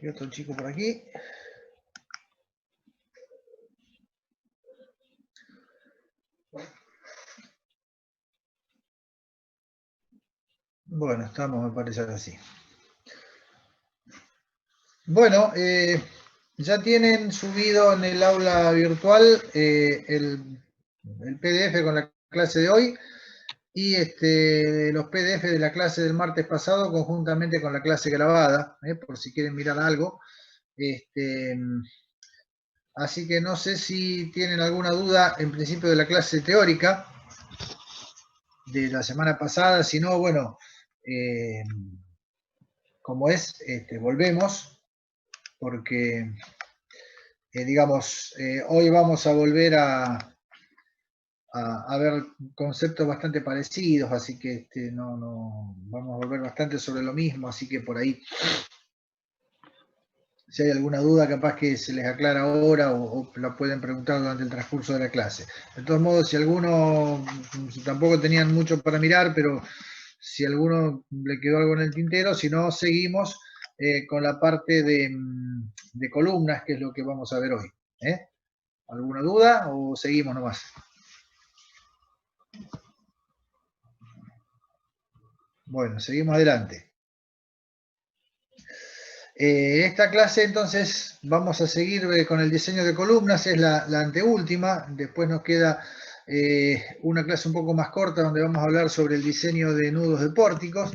Y otro chico por aquí. Bueno, estamos, me parece así. Bueno, ya tienen subido en el aula virtual el PDF con la clase de hoy y los PDF de la clase del martes pasado conjuntamente con la clase grabada, por si quieren mirar algo. Así que no sé si tienen alguna duda en principio de la clase teórica de la semana pasada, si no, bueno, como es, volvemos, porque, digamos, hoy vamos a volver a ver conceptos bastante parecidos, así que no vamos a volver bastante sobre lo mismo, así que por ahí, si hay alguna duda, capaz que se les aclara ahora o la pueden preguntar durante el transcurso de la clase. De todos modos, si alguno, tampoco tenían mucho para mirar, pero si a alguno le quedó algo en el tintero, si no, seguimos con la parte de columnas, que es lo que vamos a ver hoy. ¿Alguna duda o seguimos nomás? Bueno, seguimos adelante. Esta clase entonces vamos a seguir con el diseño de columnas, es la anteúltima, después nos queda una clase un poco más corta donde vamos a hablar sobre el diseño de nudos de pórticos.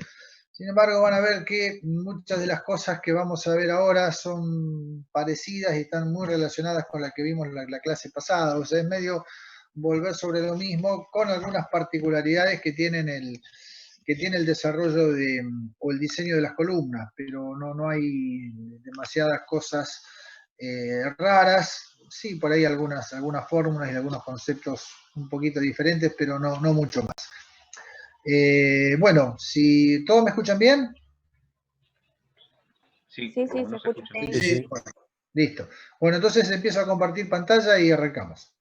Sin embargo, van a ver que muchas de las cosas que vamos a ver ahora son parecidas y están muy relacionadas con las que vimos en la clase pasada, o sea, es medio volver sobre lo mismo con algunas particularidades que tienen el desarrollo o el diseño de las columnas, pero no hay demasiadas cosas raras. Sí, por ahí algunas fórmulas y algunos conceptos un poquito diferentes, pero no mucho más. Bueno, si todos me escuchan bien. Sí, se escucha bien. Sí. Bueno, listo. Bueno, entonces empiezo a compartir pantalla y arrancamos.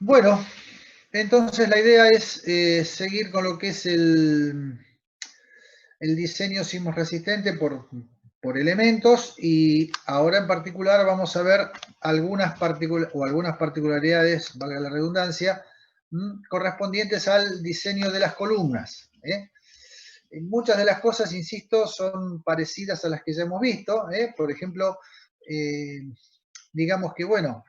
Bueno, entonces la idea es seguir con lo que es el diseño sismo resistente por elementos, y ahora en particular vamos a ver algunas particularidades, valga la redundancia, correspondientes al diseño de las columnas. Muchas de las cosas, insisto, son parecidas a las que ya hemos visto. Por ejemplo, digamos que, bueno,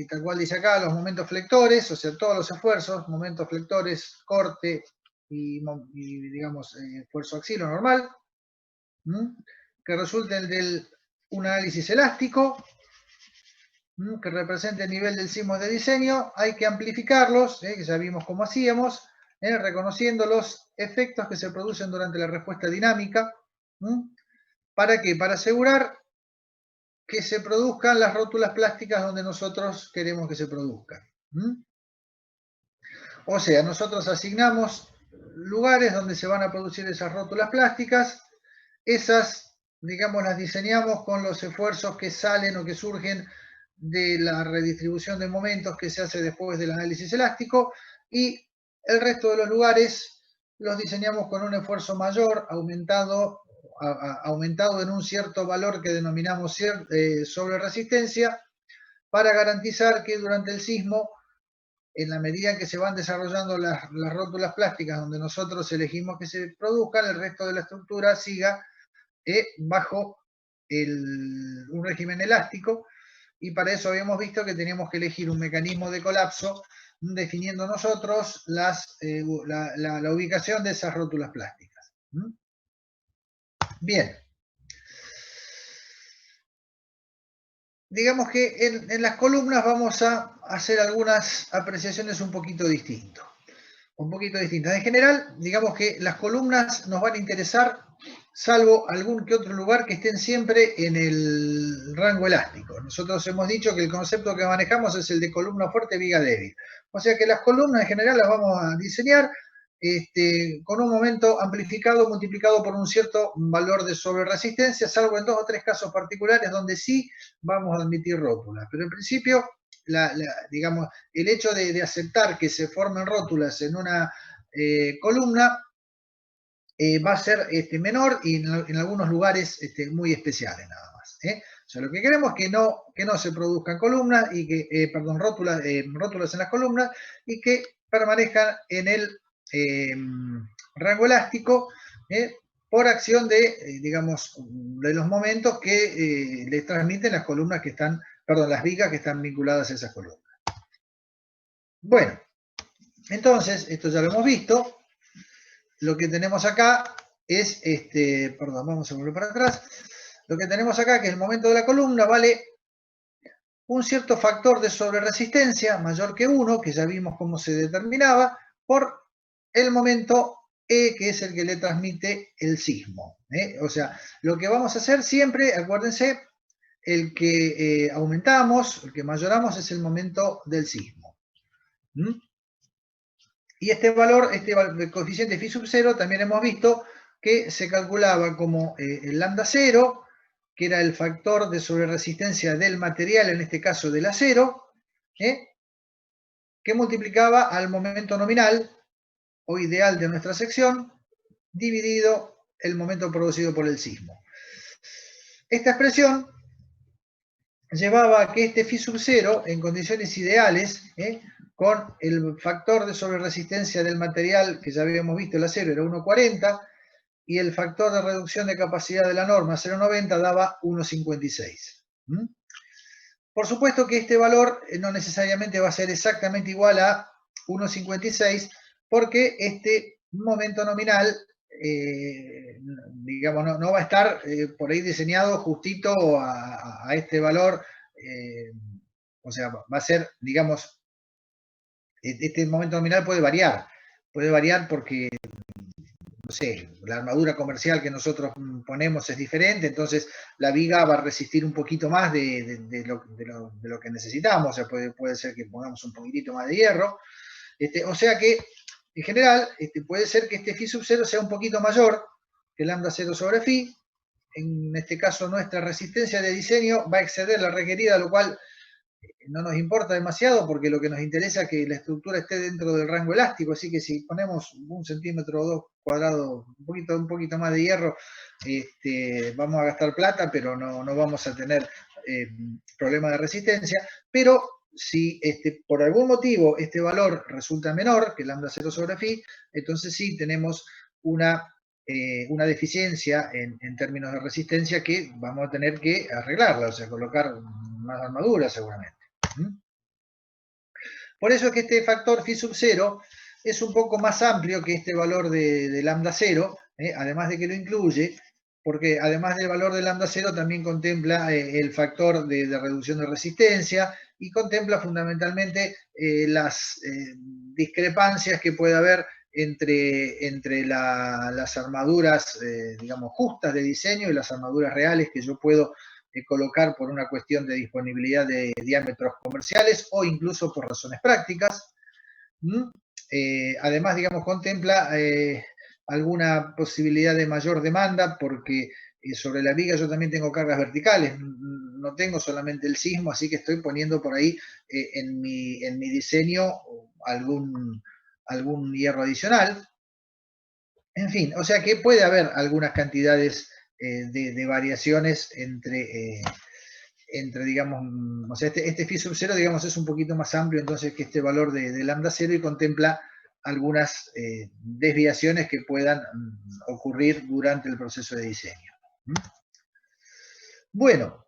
tal cual dice acá, los momentos flectores, o sea, todos los esfuerzos, momentos flectores, corte y digamos, esfuerzo axilo normal, que resulten de un análisis elástico, que represente el nivel del sismo de diseño. Hay que amplificarlos, que ya vimos cómo hacíamos, reconociendo los efectos que se producen durante la respuesta dinámica. ¿Para qué? Para asegurar que se produzcan las rótulas plásticas donde nosotros queremos que se produzcan. O sea, nosotros asignamos lugares donde se van a producir esas rótulas plásticas, esas, digamos, las diseñamos con los esfuerzos que salen o que surgen de la redistribución de momentos que se hace después del análisis elástico, y el resto de los lugares los diseñamos con un esfuerzo mayor, aumentado en un cierto valor que denominamos sobre resistencia, para garantizar que durante el sismo, en la medida en que se van desarrollando las rótulas plásticas donde nosotros elegimos que se produzcan, el resto de la estructura siga bajo un régimen elástico, y para eso habíamos visto que teníamos que elegir un mecanismo de colapso definiendo nosotros la ubicación de esas rótulas plásticas. Bien. Digamos que en las columnas vamos a hacer algunas apreciaciones un poquito distintas. En general, digamos que las columnas nos van a interesar, salvo algún que otro lugar, que estén siempre en el rango elástico. Nosotros hemos dicho que el concepto que manejamos es el de columna fuerte, viga débil. O sea que las columnas en general las vamos a diseñar con un momento amplificado multiplicado por un cierto valor de sobreresistencia, salvo en 2 o 3 casos particulares donde sí vamos a admitir rótulas. Pero en principio, digamos, el hecho de aceptar que se formen rótulas en una columna va a ser menor y en algunos lugares muy especiales nada más. O sea, lo que queremos es que no se produzcan columnas y que, rótulas en las columnas y que permanezcan en el rango elástico por acción de, digamos, de los momentos que les transmiten las columnas que están, las vigas que están vinculadas a esas columnas. Bueno, entonces, esto ya lo hemos visto. Lo que tenemos acá es, vamos a volver para atrás. Lo que tenemos acá, que el momento de la columna vale un cierto factor de sobreresistencia mayor que 1, que ya vimos cómo se determinaba, por el momento E, que es el que le transmite el sismo. O sea, lo que vamos a hacer siempre, acuérdense, el que aumentamos, el que mayoramos es el momento del sismo. Y este valor, el coeficiente phi sub 0, también hemos visto que se calculaba como el lambda 0, que era el factor de sobreresistencia del material, en este caso del acero, que multiplicaba al momento nominal o ideal de nuestra sección, dividido el momento producido por el sismo. Esta expresión llevaba a que este phi sub 0, en condiciones ideales, con el factor de sobreresistencia del material, que ya habíamos visto, el acero era 1,40, y el factor de reducción de capacidad de la norma, 0,90, daba 1,56. Por supuesto que este valor no necesariamente va a ser exactamente igual a 1,56, porque este momento nominal, digamos, no va a estar por ahí diseñado justito a este valor, o sea, va a ser, digamos, este momento nominal puede variar porque, no sé, la armadura comercial que nosotros ponemos es diferente, entonces la viga va a resistir un poquito más de lo que necesitamos, o sea, puede ser que pongamos un poquitito más de hierro, o sea que, en general, puede ser que este phi sub 0 sea un poquito mayor que lambda 0 sobre phi. En este caso, nuestra resistencia de diseño va a exceder la requerida, lo cual no nos importa demasiado porque lo que nos interesa es que la estructura esté dentro del rango elástico, así que si ponemos 1 centímetro o 2 cuadrados, un poquito más de hierro, vamos a gastar plata, pero no vamos a tener problema de resistencia. Pero si por algún motivo este valor resulta menor que lambda 0 sobre phi, entonces sí tenemos una deficiencia en términos de resistencia que vamos a tener que arreglarla, o sea, colocar más armadura seguramente. Por eso es que este factor phi sub 0 es un poco más amplio que este valor de lambda 0, además de que lo incluye, porque además del valor de lambda 0 también contempla el factor de reducción de resistencia y contempla fundamentalmente las discrepancias que puede haber entre las armaduras, digamos, justas de diseño y las armaduras reales que yo puedo colocar por una cuestión de disponibilidad de diámetros comerciales o incluso por razones prácticas. Además, digamos, contempla alguna posibilidad de mayor demanda porque sobre la viga yo también tengo cargas verticales, no tengo solamente el sismo, así que estoy poniendo por ahí en mi diseño algún hierro adicional. En fin, o sea que puede haber algunas cantidades de variaciones entre, digamos, o sea, este phi sub 0, digamos, es un poquito más amplio entonces que este valor de lambda 0 y contempla algunas desviaciones que puedan ocurrir durante el proceso de diseño. Bueno,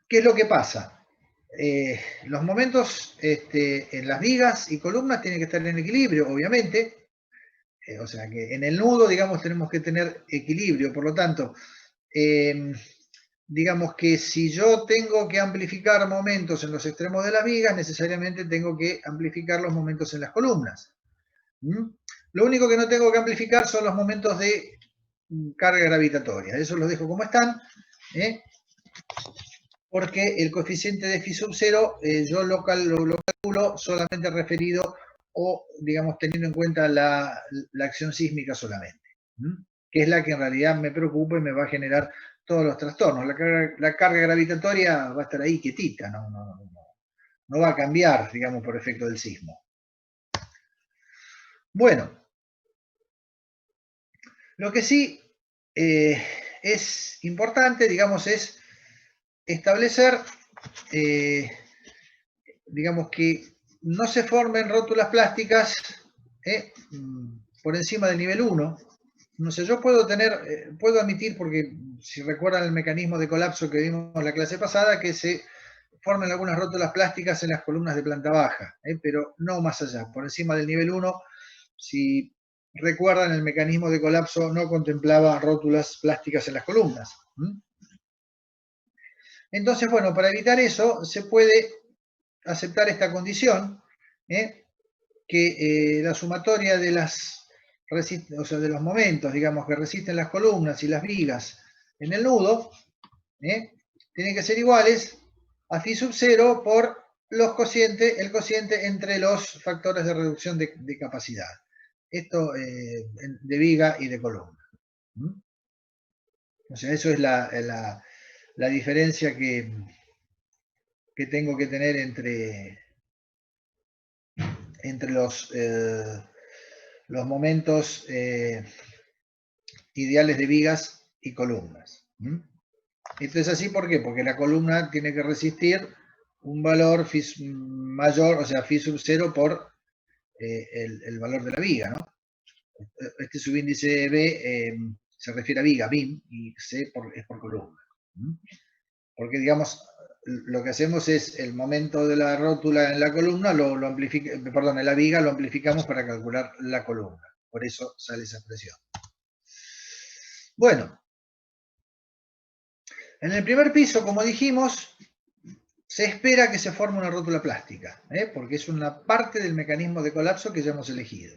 ¿qué es lo que pasa? Los momentos en las vigas y columnas tienen que estar en equilibrio, obviamente. O sea que en el nudo, digamos, tenemos que tener equilibrio. Por lo tanto, digamos que si yo tengo que amplificar momentos en los extremos de las vigas, necesariamente tengo que amplificar los momentos en las columnas. Lo único que no tengo que amplificar son los momentos de carga gravitatoria. Eso los dejo como están, porque el coeficiente de phi sub 0 yo lo calculo solamente referido o, digamos, teniendo en cuenta la acción sísmica solamente, que es la que en realidad me preocupa y me va a generar todos los trastornos. La carga gravitatoria va a estar ahí quietita, no va a cambiar, digamos, por efecto del sismo. Bueno, lo que sí es importante, digamos, es establecer, digamos, que no se formen rótulas plásticas por encima del nivel 1. No sé, yo puedo admitir, porque si recuerdan el mecanismo de colapso que vimos en la clase pasada, que se formen algunas rótulas plásticas en las columnas de planta baja, pero no más allá, por encima del nivel 1. Si recuerdan, el mecanismo de colapso no contemplaba rótulas plásticas en las columnas. Entonces, bueno, para evitar eso, se puede aceptar esta condición, que la sumatoria de de los momentos, digamos, que resisten las columnas y las vigas en el nudo, tienen que ser iguales a phi sub 0 por el cociente entre los factores de reducción de capacidad. Esto de viga y de columna. O sea, eso es la diferencia que tengo que tener entre los momentos ideales de vigas y columnas. Esto es así, ¿por qué? Porque la columna tiene que resistir un valor mayor, o sea, phi sub 0 por el valor de la viga, ¿no? Este subíndice B se refiere a viga, BIM, y C es por columna. Porque, digamos, lo que hacemos es el momento de la rótula en la columna, en la viga lo amplificamos para calcular la columna. Por eso sale esa expresión. Bueno, en el primer piso, como dijimos, se espera que se forme una rótula plástica, porque es una parte del mecanismo de colapso que ya hemos elegido.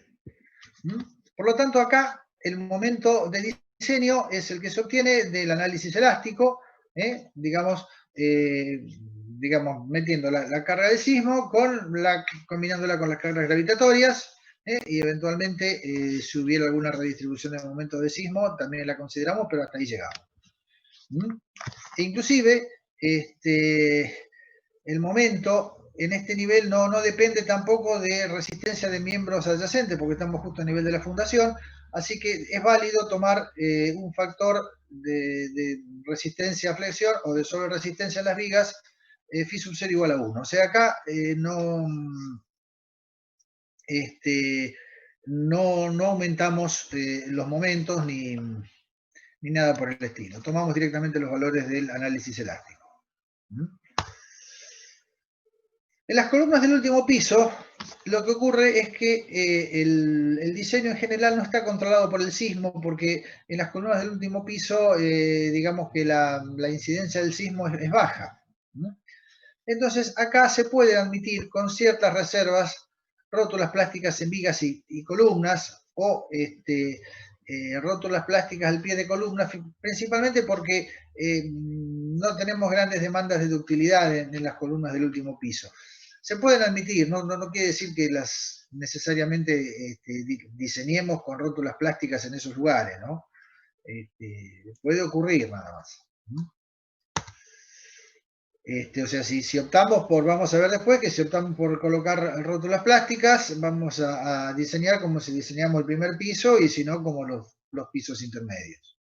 Por lo tanto, acá el momento de diseño es el que se obtiene del análisis elástico, digamos, metiendo la carga de sismo combinándola con las cargas gravitatorias, y eventualmente, si hubiera alguna redistribución de momento de sismo, también la consideramos, pero hasta ahí llegamos. E inclusive, el momento en este nivel no depende tampoco de resistencia de miembros adyacentes, porque estamos justo a nivel de la fundación, así que es válido tomar un factor de resistencia a flexión o de sobreresistencia en las vigas, phi sub 0 igual a 1. O sea, acá no aumentamos los momentos ni nada por el estilo. Tomamos directamente los valores del análisis elástico. En las columnas del último piso, lo que ocurre es que el diseño en general no está controlado por el sismo, porque en las columnas del último piso, digamos que la incidencia del sismo es baja. Entonces, acá se puede admitir con ciertas reservas rótulas plásticas en vigas y columnas, o rótulas plásticas al pie de columnas, principalmente porque no tenemos grandes demandas de ductilidad en las columnas del último piso. Se pueden admitir, no quiere decir que las necesariamente diseñemos con rótulas plásticas en esos lugares, ¿no? Puede ocurrir nada más. O sea, si optamos vamos a ver después que si optamos por colocar rótulas plásticas, vamos a diseñar como si diseñamos el primer piso, y si no, como los pisos intermedios.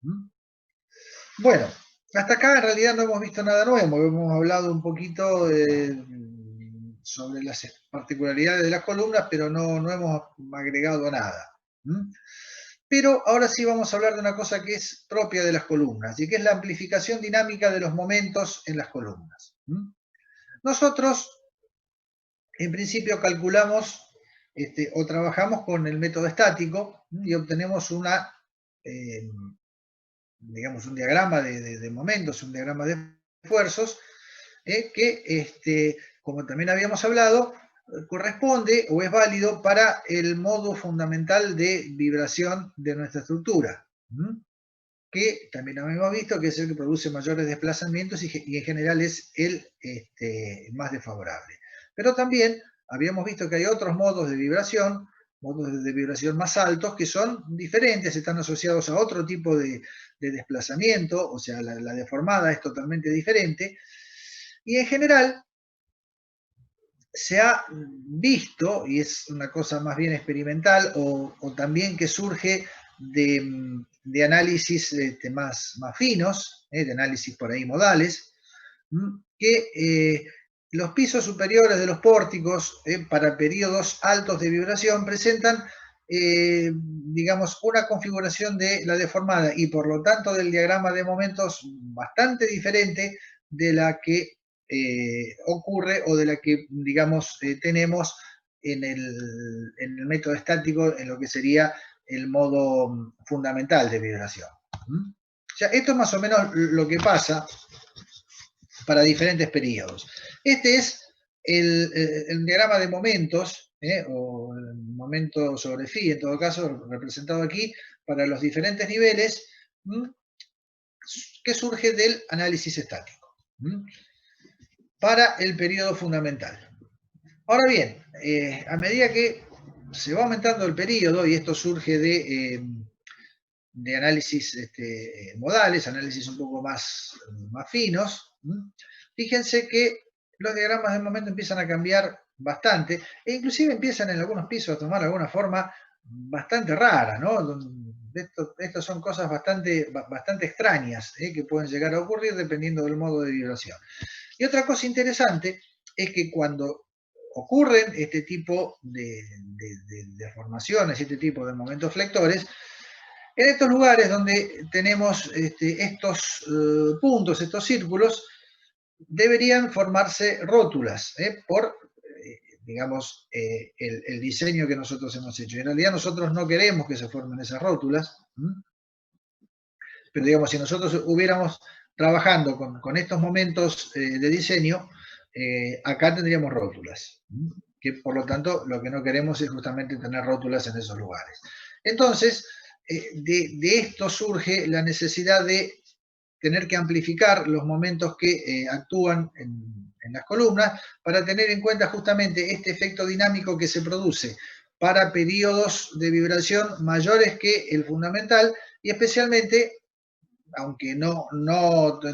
Bueno, hasta acá en realidad no hemos visto nada nuevo, hemos hablado un poquito sobre las particularidades de las columnas, pero no hemos agregado nada. Pero ahora sí vamos a hablar de una cosa que es propia de las columnas, y que es la amplificación dinámica de los momentos en las columnas. Nosotros, en principio, calculamos o trabajamos con el método estático y obtenemos digamos, un diagrama de momentos, un diagrama de esfuerzos, que, como también habíamos hablado, corresponde o es válido para el modo fundamental de vibración de nuestra estructura, que también hemos visto que es el que produce mayores desplazamientos y en general es el más desfavorable. Pero también habíamos visto que hay otros modos de vibración más altos, que son diferentes, están asociados a otro tipo de desplazamiento, o sea, la deformada es totalmente diferente, y en general se ha visto, y es una cosa más bien experimental, o también que surge de análisis más finos, de análisis por ahí modales, que los pisos superiores de los pórticos para periodos altos de vibración presentan, digamos, una configuración de la deformada y por lo tanto del diagrama de momentos bastante diferente de la que ocurre o de la que, digamos, tenemos en el método estático, en lo que sería el modo fundamental de vibración. O sea, esto es más o menos lo que pasa para diferentes periodos. Este es el diagrama de momentos, o el momento sobre phi, en todo caso, representado aquí, para los diferentes niveles, que surge del análisis estático, para el periodo fundamental. Ahora bien, a medida que se va aumentando el periodo, y esto surge de análisis modales, análisis un poco más finos, fíjense que los diagramas de momento empiezan a cambiar bastante, e inclusive empiezan en algunos pisos a tomar alguna forma bastante rara, ¿no? Estas son cosas bastante extrañas que pueden llegar a ocurrir dependiendo del modo de vibración. Y otra cosa interesante es que cuando ocurren este tipo de deformaciones, este tipo de momentos flectores, en estos lugares donde tenemos estos puntos, estos círculos, deberían formarse rótulas por, digamos, el diseño que nosotros hemos hecho. En realidad nosotros no queremos que se formen esas rótulas, pero digamos, si nosotros hubiéramos trabajando con estos momentos de diseño, acá tendríamos rótulas, que por lo tanto lo que no queremos es justamente tener rótulas en esos lugares. Entonces, de esto surge la necesidad de tener que amplificar los momentos que actúan en las columnas para tener en cuenta justamente este efecto dinámico que se produce para periodos de vibración mayores que el fundamental y especialmente, aunque no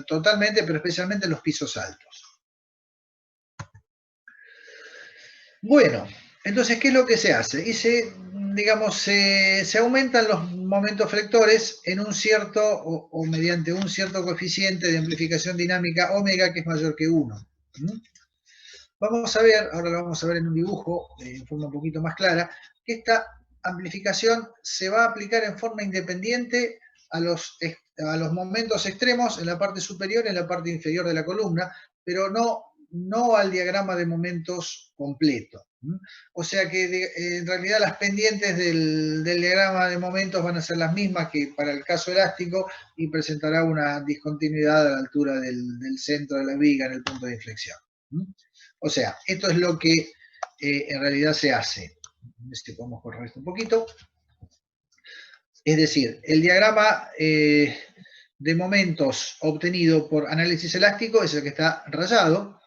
totalmente, pero especialmente en los pisos altos. Bueno, entonces, ¿qué es lo que se hace? Y se aumentan los momentos flectores en un cierto, o mediante un cierto coeficiente de amplificación dinámica omega que es mayor que 1. Vamos a ver, ahora lo vamos a ver en un dibujo en forma un poquito más clara, que esta amplificación se va a aplicar en forma independiente a los momentos extremos en la parte superior y en la parte inferior de la columna, pero no al diagrama de momentos completo. O sea que en realidad las pendientes del diagrama de momentos van a ser las mismas que para el caso elástico y presentará una discontinuidad a la altura del centro de la viga en el punto de inflexión. O sea, esto es lo que en realidad se hace. A ver si podemos correr esto un poquito. Es decir, el diagrama de momentos obtenido por análisis elástico es el que está rayado.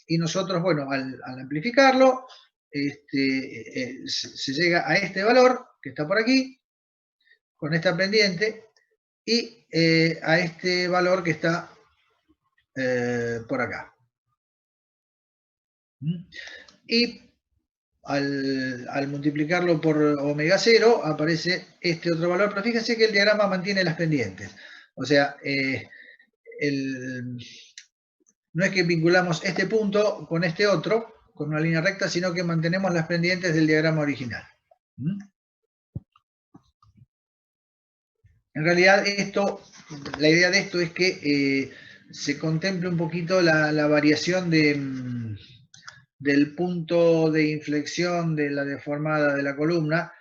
Y nosotros, bueno, al amplificarlo, se llega a este valor que está por aquí, con esta pendiente, y a este valor que está por acá. Y al multiplicarlo por omega 0 aparece este otro valor, pero fíjense que el diagrama mantiene las pendientes. O sea, no es que vinculamos este punto con este otro, con una línea recta, sino que mantenemos las pendientes del diagrama original. En realidad la idea de esto es que se contemple un poquito la variación del punto de inflexión de la deformada de la columna,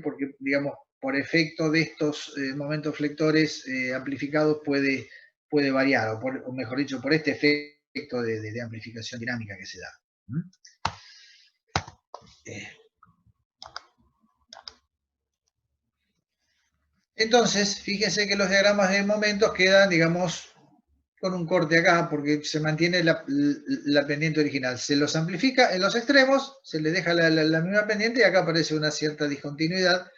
porque, digamos, por efecto de estos momentos flectores amplificados puede variar, o mejor dicho, por este efecto de amplificación dinámica que se da. Entonces, fíjense que los diagramas de momentos quedan, digamos, con un corte acá, porque se mantiene la pendiente original. Se los amplifica en los extremos, se le deja la misma pendiente y acá aparece una cierta discontinuidad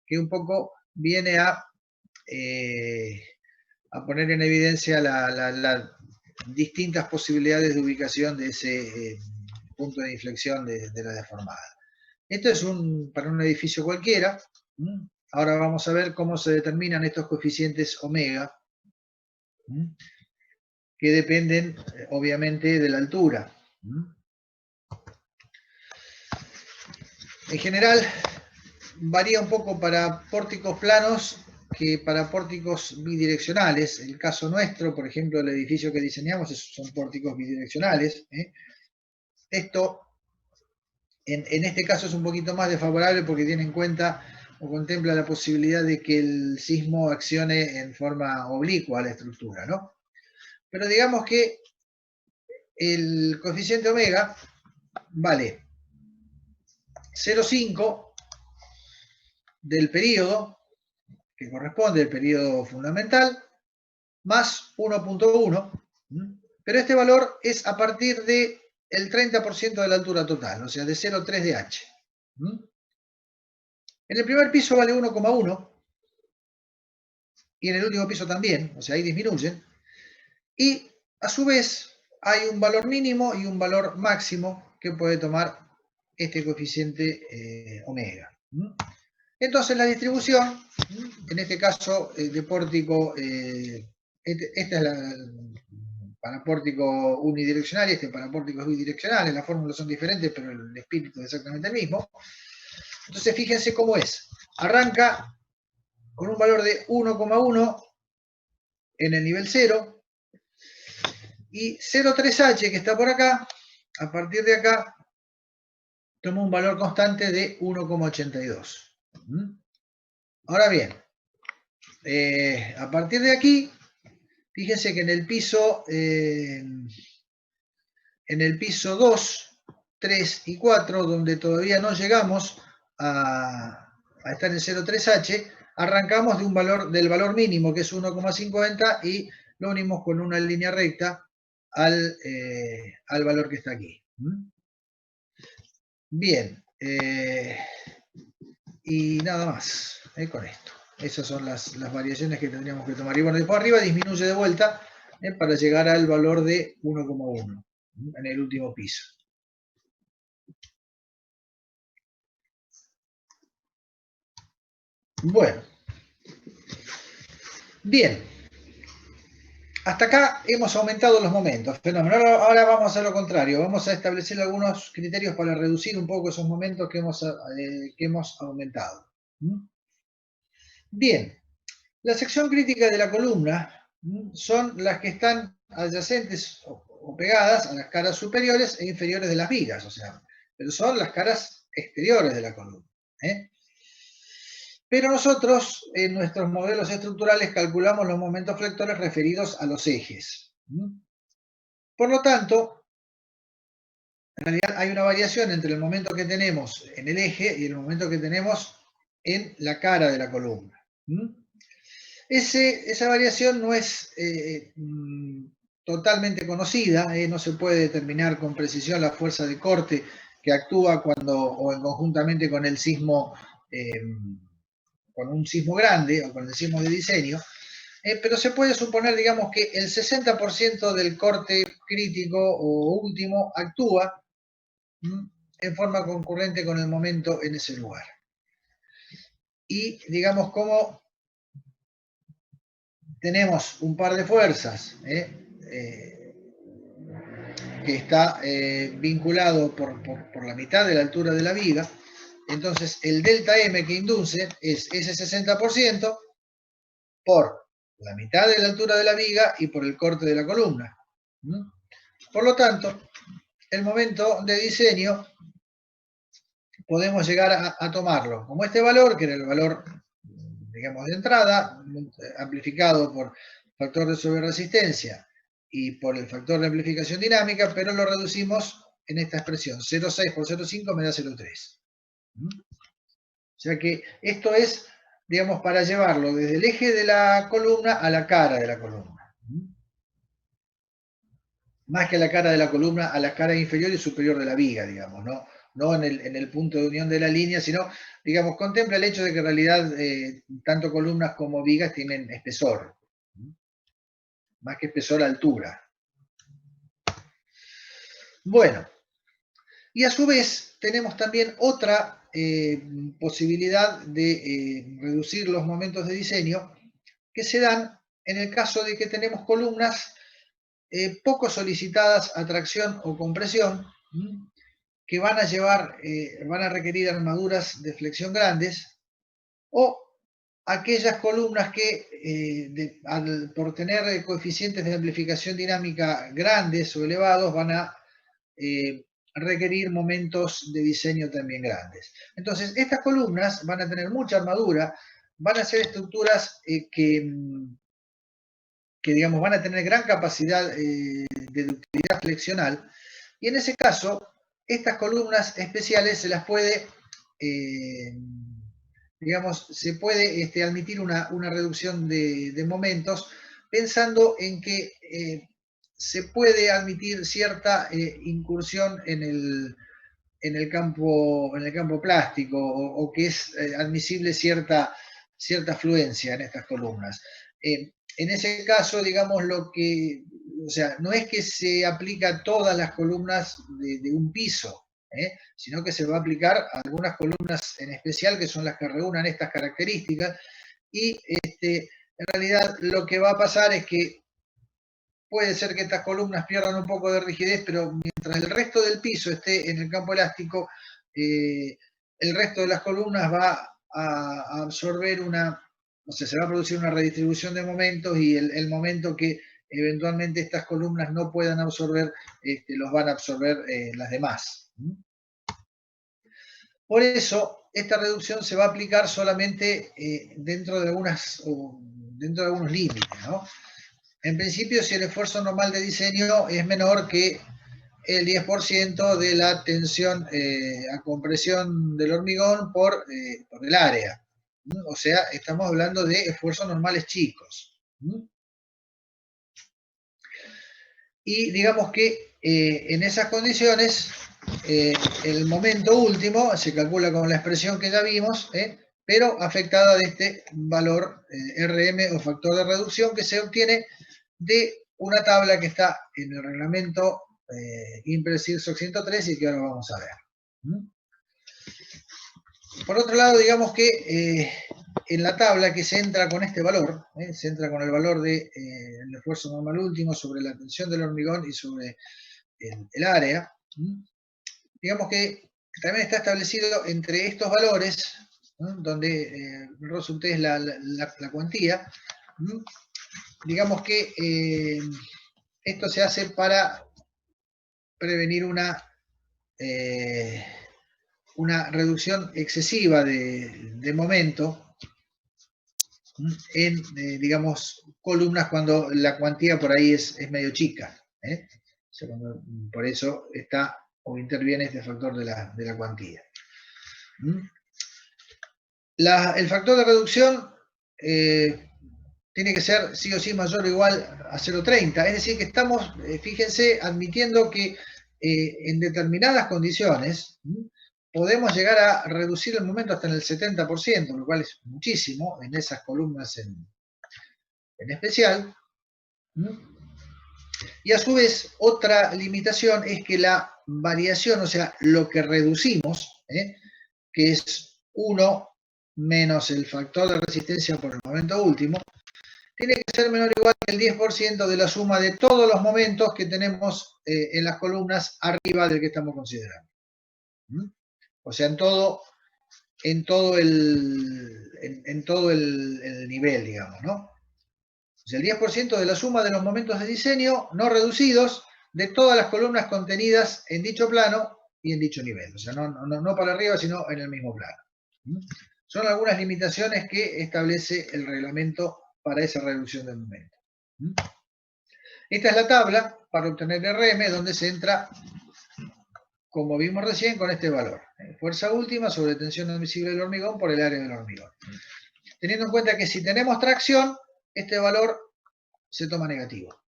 que un poco viene a poner en evidencia las distintas posibilidades de ubicación de ese punto de inflexión de la deformada. Esto es para un edificio cualquiera. Ahora vamos a ver cómo se determinan estos coeficientes omega, que dependen obviamente de la altura. En general varía un poco para pórticos planos que para pórticos bidireccionales. El caso nuestro, por ejemplo, el edificio que diseñamos son pórticos bidireccionales. Esto, en este caso, es un poquito más desfavorable porque tiene en cuenta o contempla la posibilidad de que el sismo accione en forma oblicua a la estructura, ¿no? Pero digamos que el coeficiente omega vale 0,5 del periodo, que corresponde al periodo fundamental, más 1,1, pero este valor es a partir del 30% de la altura total, o sea, de 0,3 de h. En el primer piso vale 1,1 y en el último piso también, o sea, ahí disminuyen. Y a su vez hay un valor mínimo y un valor máximo que puede tomar este coeficiente omega. Entonces la distribución, en este caso de pórtico, esta es para pórtico unidireccional y este para pórticos bidireccionales, las fórmulas son diferentes, pero el espíritu es exactamente el mismo. Entonces fíjense cómo es. Arranca con un valor de 1,1 en el nivel 0 y 0,3h que está por acá, a partir de acá, toma un valor constante de 1,82. Ahora bien, a partir de aquí, fíjense que en el piso 2, 3 y 4, donde todavía no llegamos a estar en 0,3h, arrancamos del valor mínimo, que es 1,50, y lo unimos con una línea recta al valor que está aquí. Bien, y nada más con esto. Esas son las variaciones que tendríamos que tomar. Y bueno, después arriba disminuye de vuelta para llegar al valor de 1,1 en el último piso. Bueno. Bien. Hasta acá hemos aumentado los momentos. Fenómeno. Ahora vamos a hacer lo contrario. Vamos a establecer algunos criterios para reducir un poco esos momentos que hemos aumentado. Bien. La sección crítica de la columna son las que están adyacentes o pegadas a las caras superiores e inferiores de las vigas, o sea, pero son las caras exteriores de la columna. Pero nosotros, en nuestros modelos estructurales, calculamos los momentos flectores referidos a los ejes. Por lo tanto, en realidad hay una variación entre el momento que tenemos en el eje y el momento que tenemos en la cara de la columna. Esa variación no es totalmente conocida, no se puede determinar con precisión la fuerza de corte que actúa o conjuntamente con el sismo, con un sismo grande o con el sismo de diseño, pero se puede suponer, digamos, que el 60% del corte crítico o último actúa en forma concurrente con el momento en ese lugar. Y digamos, como tenemos un par de fuerzas que está vinculado por la mitad de la altura de la viga, entonces el delta M que induce es ese 60% por la mitad de la altura de la viga y por el corte de la columna. Por lo tanto, el momento de diseño podemos llegar a tomarlo como este valor, que era el valor, digamos, de entrada, amplificado por factor de sobreresistencia y por el factor de amplificación dinámica, pero lo reducimos en esta expresión. 0,6 por 0,5 me da 0,3. O sea que esto es, digamos, para llevarlo desde el eje de la columna a la cara de la columna. más que a la cara de la columna, a la cara inferior y superior de la viga, digamos, no en el punto de unión de la línea, sino, digamos, contempla el hecho de que en realidad tanto columnas como vigas tienen espesor, más que espesor, altura. Bueno, y a su vez tenemos también otra posibilidad de reducir los momentos de diseño que se dan en el caso de que tenemos columnas poco solicitadas a tracción o compresión, que van a llevar, van a requerir armaduras de flexión grandes, o aquellas columnas que por tener coeficientes de amplificación dinámica grandes o elevados van a requerir momentos de diseño también grandes. Entonces, estas columnas van a tener mucha armadura, van a ser estructuras que digamos, van a tener gran capacidad de ductilidad flexional, y en ese caso, estas columnas especiales se las puede, digamos, se puede admitir una reducción de momentos, pensando en que se puede admitir cierta incursión en el campo plástico, o que es admisible cierta fluencia en estas columnas. En ese caso, digamos, o sea, no es que se aplica a todas las columnas de un piso, sino que se va a aplicar a algunas columnas en especial, que son las que reúnan estas características, y en realidad lo que va a pasar es que puede ser que estas columnas pierdan un poco de rigidez, pero mientras el resto del piso esté en el campo elástico, el resto de las columnas va a absorber o sea, se va a producir una redistribución de momentos, y el momento que eventualmente estas columnas no puedan absorber, los van a absorber las demás. Por eso, esta reducción se va a aplicar solamente dentro de algunos límites, ¿no? En principio, si el esfuerzo normal de diseño es menor que el 10% de la tensión a compresión del hormigón por el área. O sea, estamos hablando de esfuerzos normales chicos. Y digamos que en esas condiciones, el momento último se calcula con la expresión que ya vimos, pero afectada de este valor RM o factor de reducción, que se obtiene de una tabla que está en el reglamento Impress SOC 103 y que ahora vamos a ver. Por otro lado, digamos que en la tabla que se entra con este valor, se entra con el valor del esfuerzo normal último sobre la tensión del hormigón y sobre el área, digamos que también está establecido entre estos valores, donde resulte es la cuantía, digamos que esto se hace para prevenir una reducción excesiva de momento en, digamos, columnas cuando la cuantía por ahí es medio chica. O sea, por eso está o interviene este factor de la cuantía. El factor de reducción tiene que ser sí o sí mayor o igual a 0,30. Es decir, que estamos, fíjense, admitiendo que en determinadas condiciones podemos llegar a reducir el momento hasta en el 70%, lo cual es muchísimo en esas columnas en especial. Y a su vez, otra limitación es que la variación, o sea, lo que reducimos, que es 1 menos el factor de resistencia por el momento último, tiene que ser menor o igual que el 10% de la suma de todos los momentos que tenemos en las columnas arriba del que estamos considerando. O sea, en todo el nivel, digamos, ¿no? O sea, el 10% de la suma de los momentos de diseño no reducidos de todas las columnas contenidas en dicho plano y en dicho nivel. O sea, no para arriba, sino en el mismo plano. Son algunas limitaciones que establece el reglamento para esa reducción del momento. Esta es la tabla para obtener RM, donde se entra, como vimos recién, con este valor. Fuerza última sobre tensión admisible del hormigón por el área del hormigón. Teniendo en cuenta que si tenemos tracción, este valor se toma negativo.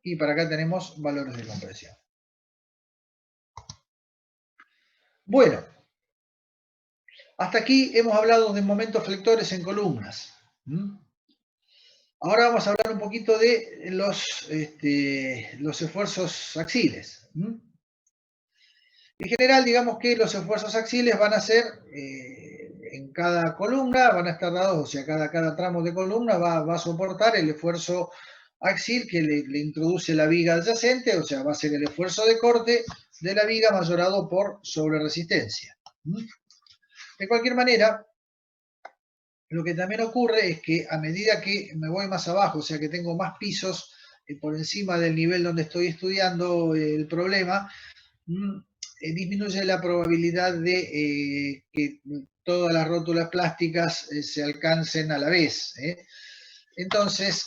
y para acá tenemos valores de compresión. Bueno, hasta aquí hemos hablado de momentos flectores en columnas. Ahora vamos a hablar un poquito de los esfuerzos axiles. En general, digamos que los esfuerzos axiles van a ser en cada columna, van a estar dados, o sea, cada tramo de columna va a soportar el esfuerzo axil que le introduce la viga adyacente, o sea, va a ser el esfuerzo de corte de la viga mayorado por sobreresistencia. De cualquier manera, lo que también ocurre es que a medida que me voy más abajo, o sea que tengo más pisos por encima del nivel donde estoy estudiando el problema, disminuye la probabilidad de que todas las rótulas plásticas se alcancen a la vez. Entonces,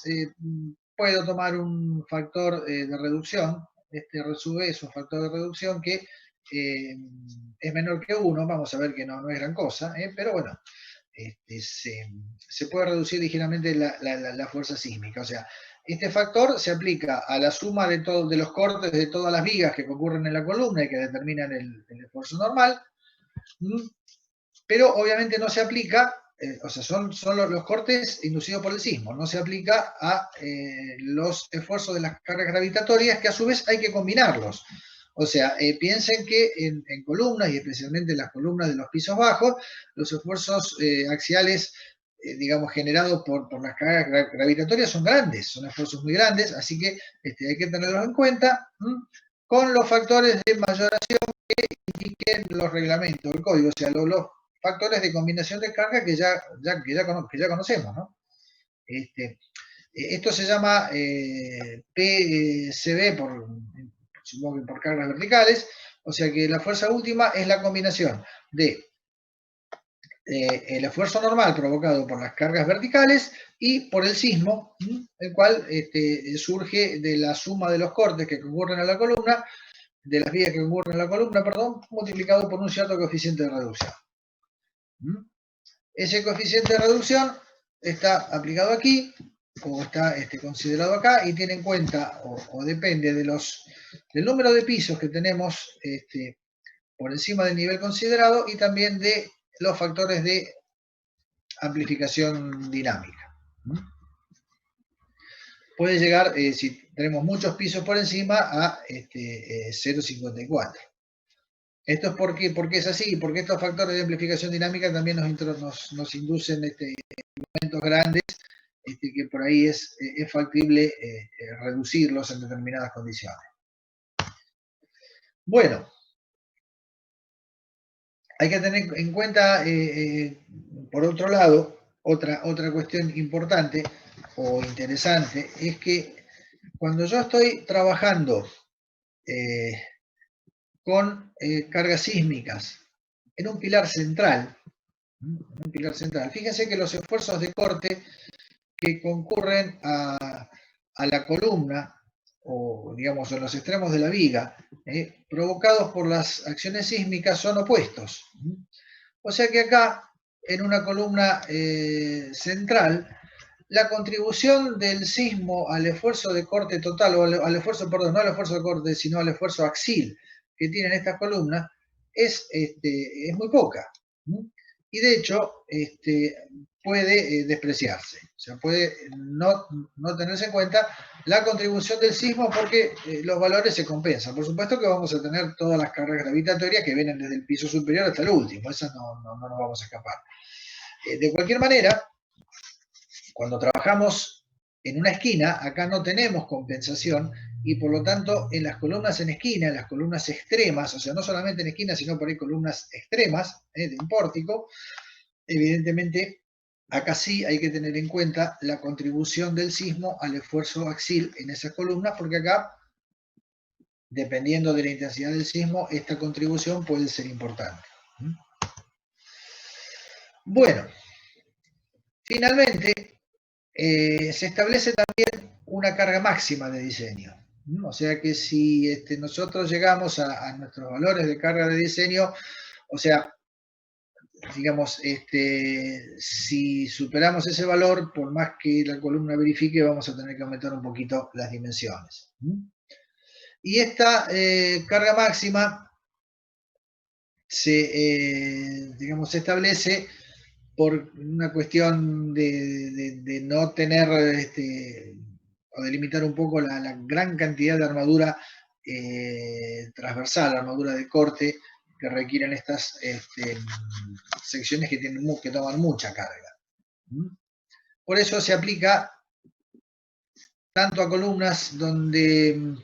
puedo tomar un factor de reducción. Este R es un factor de reducción que es menor que 1. Vamos a ver que no es gran cosa, pero bueno, se puede reducir ligeramente la fuerza sísmica. O sea, este factor se aplica a la suma de los cortes de todas las vigas que concurren en la columna y que determinan el esfuerzo normal, pero obviamente no se aplica, o sea, son los cortes inducidos por el sismo, no se aplica a los esfuerzos de las cargas gravitatorias, que a su vez hay que combinarlos. O sea, piensen que en columnas, y especialmente en las columnas de los pisos bajos, los esfuerzos axiales, digamos, generados por las cargas gravitatorias son grandes, son esfuerzos muy grandes, así que hay que tenerlos en cuenta con los factores de mayoración que indiquen los reglamentos, el código, o sea, los factores de combinación de carga que ya conocemos, ¿no? Esto se llama PCB supongo que por cargas verticales, o sea que la fuerza última es la combinación de el esfuerzo normal provocado por las cargas verticales y por el sismo, el cual surge de la suma de los cortes que concurren a la columna, de las vigas que concurren a la columna, perdón, multiplicado por un cierto coeficiente de reducción. Ese coeficiente de reducción está aplicado aquí, o está considerado acá, y tiene en cuenta, o depende del número de pisos que tenemos por encima del nivel considerado, y también de los factores de amplificación dinámica. Puede llegar, si tenemos muchos pisos por encima, a 0,54. Esto es porque es así, porque estos factores de amplificación dinámica también nos inducen momentos grandes, que por ahí es factible reducirlos en determinadas condiciones. Bueno, hay que tener en cuenta, por otro lado, otra cuestión importante o interesante, es que cuando yo estoy trabajando con cargas sísmicas en un pilar central, fíjense que los esfuerzos de corte que concurren a la columna, o digamos en los extremos de la viga, provocados por las acciones sísmicas, son opuestos. O sea que acá, en una columna central, la contribución del sismo al esfuerzo de corte total, o al esfuerzo, perdón, no al esfuerzo de corte, sino al esfuerzo axil que tienen estas columnas, es muy poca. Y de hecho, puede despreciarse. O sea, puede no tenerse en cuenta la contribución del sismo porque los valores se compensan. Por supuesto que vamos a tener todas las cargas gravitatorias que vienen desde el piso superior hasta el último. Esas no nos vamos a escapar. De cualquier manera, cuando trabajamos en una esquina, acá no tenemos compensación y por lo tanto en las columnas en esquina, en las columnas extremas, o sea, no solamente en esquina, sino por ahí columnas extremas de un pórtico, evidentemente acá sí hay que tener en cuenta la contribución del sismo al esfuerzo axil en esas columnas, porque acá, dependiendo de la intensidad del sismo, esta contribución puede ser importante. Bueno, finalmente, se establece también una carga máxima de diseño. O sea que si nosotros llegamos a nuestros valores de carga de diseño, o sea, digamos, si superamos ese valor, por más que la columna verifique, vamos a tener que aumentar un poquito las dimensiones. Y esta carga máxima digamos, se establece por una cuestión de no tener, o de limitar un poco la gran cantidad de armadura transversal, armadura de corte, que requieren estas secciones que toman mucha carga. Por eso se aplica tanto a columnas donde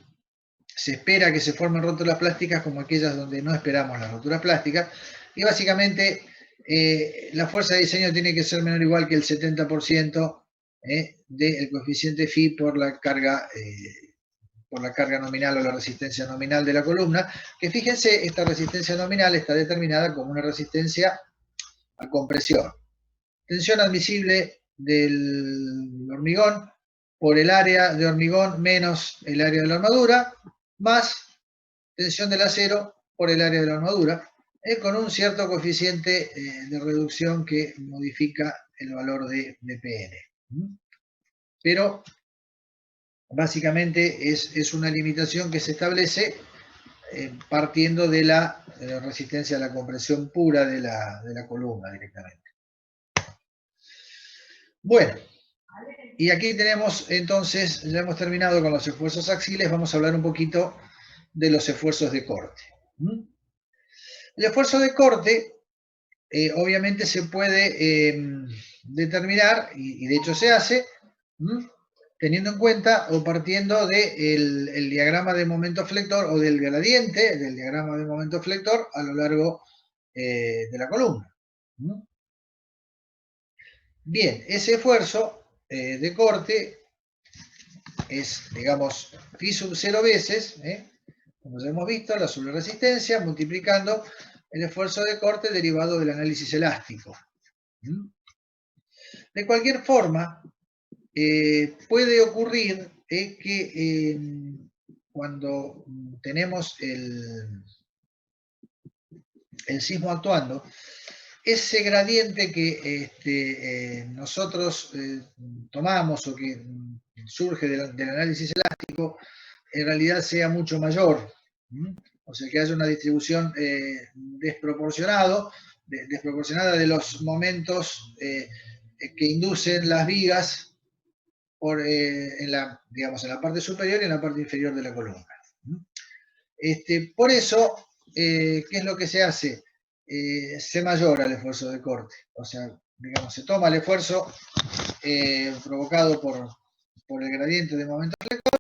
se espera que se formen rótulas plásticas como aquellas donde no esperamos las rótulas plásticas, y básicamente la fuerza de diseño tiene que ser menor o igual que el 70% del coeficiente phi por la carga nominal o la resistencia nominal de la columna, que fíjense, esta resistencia nominal está determinada como una resistencia a compresión. Tensión admisible del hormigón por el área de hormigón menos el área de la armadura, más tensión del acero por el área de la armadura, con un cierto coeficiente de reducción que modifica el valor de Pn. Pero básicamente es una limitación que se establece partiendo de la resistencia a la compresión pura de la columna directamente. Bueno, y aquí tenemos entonces, ya hemos terminado con los esfuerzos axiles, vamos a hablar un poquito de los esfuerzos de corte. El esfuerzo de corte obviamente se puede determinar, y de hecho se hace, teniendo en cuenta o partiendo del diagrama de momento flector o del gradiente del diagrama de momento flector a lo largo de la columna. Bien, ese esfuerzo de corte es, digamos, phi sub 0 veces, como ya hemos visto, la sobreresistencia multiplicando el esfuerzo de corte derivado del análisis elástico. De cualquier forma, puede ocurrir que cuando tenemos el sismo actuando, ese gradiente que nosotros tomamos o que surge del análisis elástico, en realidad sea mucho mayor. O sea, que haya una distribución desproporcionada de los momentos que inducen las vigas en la parte superior y en la parte inferior de la columna. Por eso, ¿qué es lo que se hace? Se mayora el esfuerzo de corte. O sea, digamos, se toma el esfuerzo provocado por el gradiente de momento flector,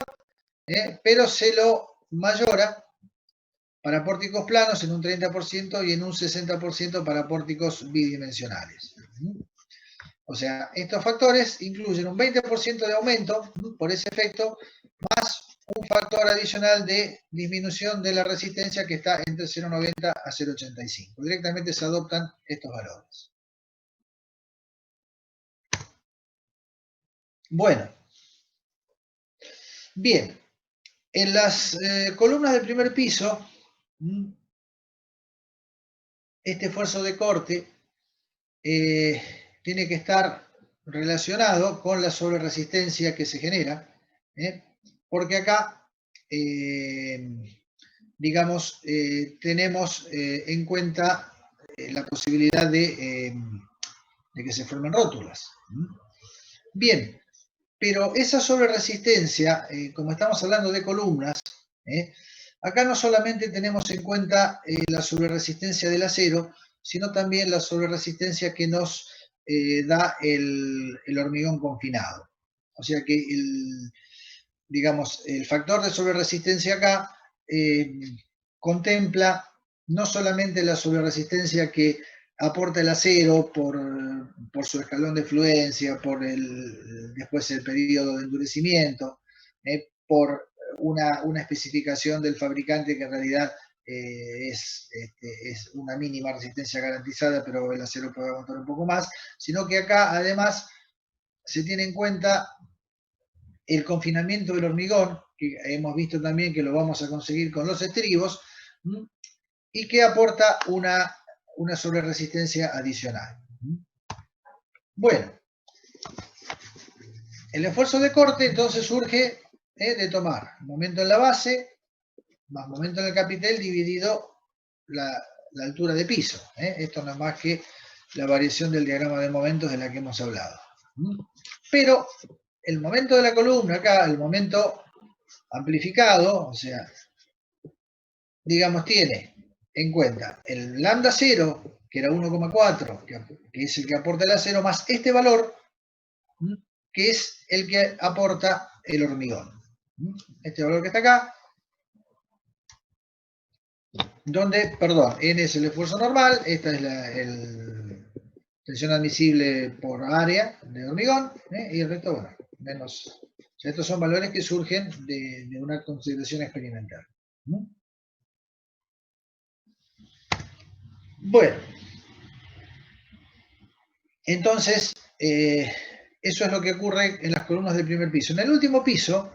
pero se lo mayora para pórticos planos en un 30% y en un 60% para pórticos bidimensionales. O sea, estos factores incluyen un 20% de aumento por ese efecto, más un factor adicional de disminución de la resistencia que está entre 0,90 a 0,85. Directamente se adoptan estos valores. Bueno. Bien. En las columnas del primer piso, este esfuerzo de corte tiene que estar relacionado con la sobreresistencia que se genera, porque acá, digamos, tenemos en cuenta la posibilidad de que se formen rótulas. Bien, pero esa sobreresistencia, como estamos hablando de columnas, acá no solamente tenemos en cuenta la sobreresistencia del acero, sino también la sobreresistencia que nos da el hormigón confinado. O sea que digamos, el factor de sobreresistencia acá contempla no solamente la sobreresistencia que aporta el acero por su escalón de fluencia, después el periodo de endurecimiento, por una especificación del fabricante que en realidad es una mínima resistencia garantizada, pero el acero puede aguantar un poco más, sino que acá además se tiene en cuenta el confinamiento del hormigón, que hemos visto también que lo vamos a conseguir con los estribos, y que aporta una sobreresistencia adicional. Bueno, el esfuerzo de corte entonces surge de tomar momento en la base más momento en el capitel dividido la altura de piso. Esto no es más que la variación del diagrama de momentos de la que hemos hablado. Pero el momento de la columna acá, el momento amplificado, o sea, digamos, tiene en cuenta el lambda 0, que era 1,4, que es el que aporta el acero, más este valor, que es el que aporta el hormigón. Este valor que está acá, donde, perdón, N es el esfuerzo normal, esta es la tensión admisible por área de hormigón, y el resto, bueno, menos. O sea, estos son valores que surgen de una consideración experimental. Bueno, entonces, eso es lo que ocurre en las columnas del primer piso. En el último piso,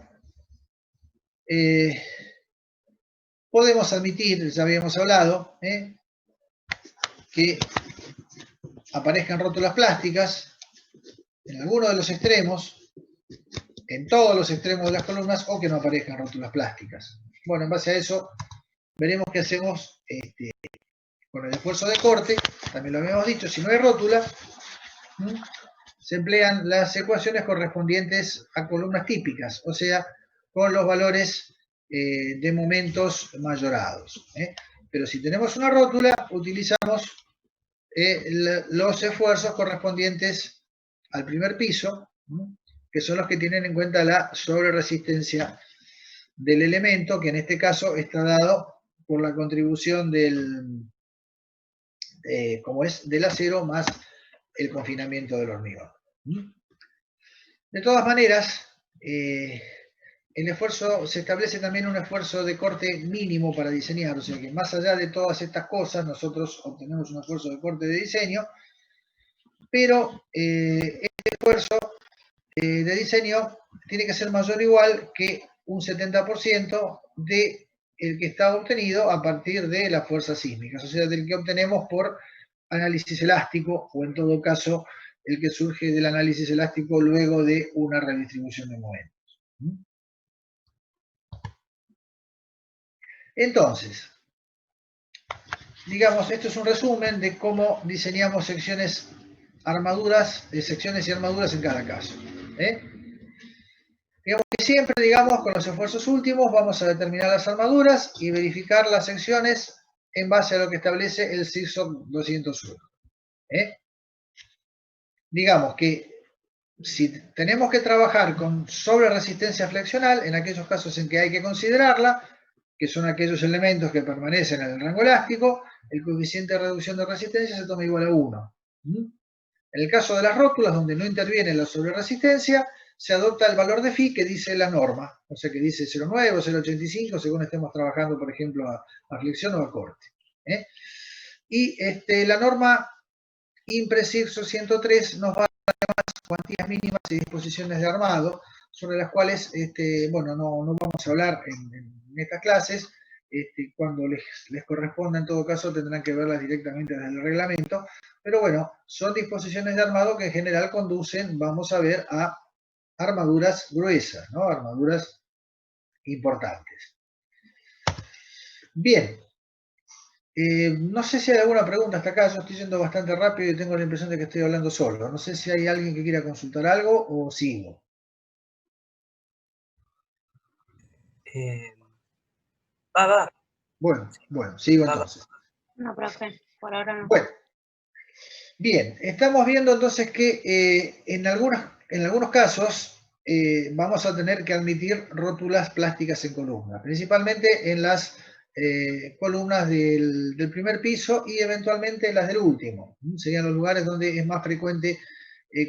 podemos admitir, ya habíamos hablado, que aparezcan rótulas plásticas en alguno de los extremos, en todos los extremos de las columnas, o que no aparezcan rótulas plásticas. Bueno, en base a eso, veremos qué hacemos con el esfuerzo de corte. También lo habíamos dicho, si no hay rótula, se emplean las ecuaciones correspondientes a columnas típicas, o sea, con los valores de momentos mayorados. Pero si tenemos una rótula, utilizamos los esfuerzos correspondientes al primer piso, que son los que tienen en cuenta la sobreresistencia del elemento, que en este caso está dado por la contribución del acero más el confinamiento del hormigón. De todas maneras, el esfuerzo, se establece también un esfuerzo de corte mínimo para diseñar, o sea que más allá de todas estas cosas, nosotros obtenemos un esfuerzo de corte de diseño, pero este esfuerzo de diseño tiene que ser mayor o igual que un 70% de el que está obtenido a partir de las fuerzas sísmicas, o sea, del que obtenemos por análisis elástico, o en todo caso, el que surge del análisis elástico luego de una redistribución de momentos. Entonces, digamos, esto es un resumen de cómo diseñamos secciones y armaduras en cada caso. Digamos que siempre, digamos, con los esfuerzos últimos vamos a determinar las armaduras y verificar las secciones en base a lo que establece el SIGSOC 201. Digamos que si tenemos que trabajar con sobreresistencia flexional, en aquellos casos en que hay que considerarla, que son aquellos elementos que permanecen en el rango elástico, el coeficiente de reducción de resistencia se toma igual a 1. En el caso de las rótulas, donde no interviene la sobreresistencia, se adopta el valor de phi que dice la norma, o sea que dice 0,9 o 0,85 según estemos trabajando, por ejemplo, a flexión o a corte. Y la norma IMPRESIGSO 103 nos va a dar además cuantías mínimas y disposiciones de armado, sobre las cuales, bueno, no vamos a hablar en estas clases. Cuando les corresponda, en todo caso, tendrán que verlas directamente desde el reglamento. Pero bueno, son disposiciones de armado que en general conducen, vamos a ver, a armaduras gruesas, ¿no? Armaduras importantes. Bien. No sé si hay alguna pregunta hasta acá. Yo estoy yendo bastante rápido y tengo la impresión de que estoy hablando solo. No sé si hay alguien que quiera consultar algo o sigo. Va. Bueno, sigo entonces. No, profe, por ahora no. Bueno, bien, estamos viendo entonces que en algunos casos vamos a tener que admitir rótulas plásticas en columna, principalmente en las columnas del primer piso y eventualmente las del último. Serían los lugares donde es más frecuente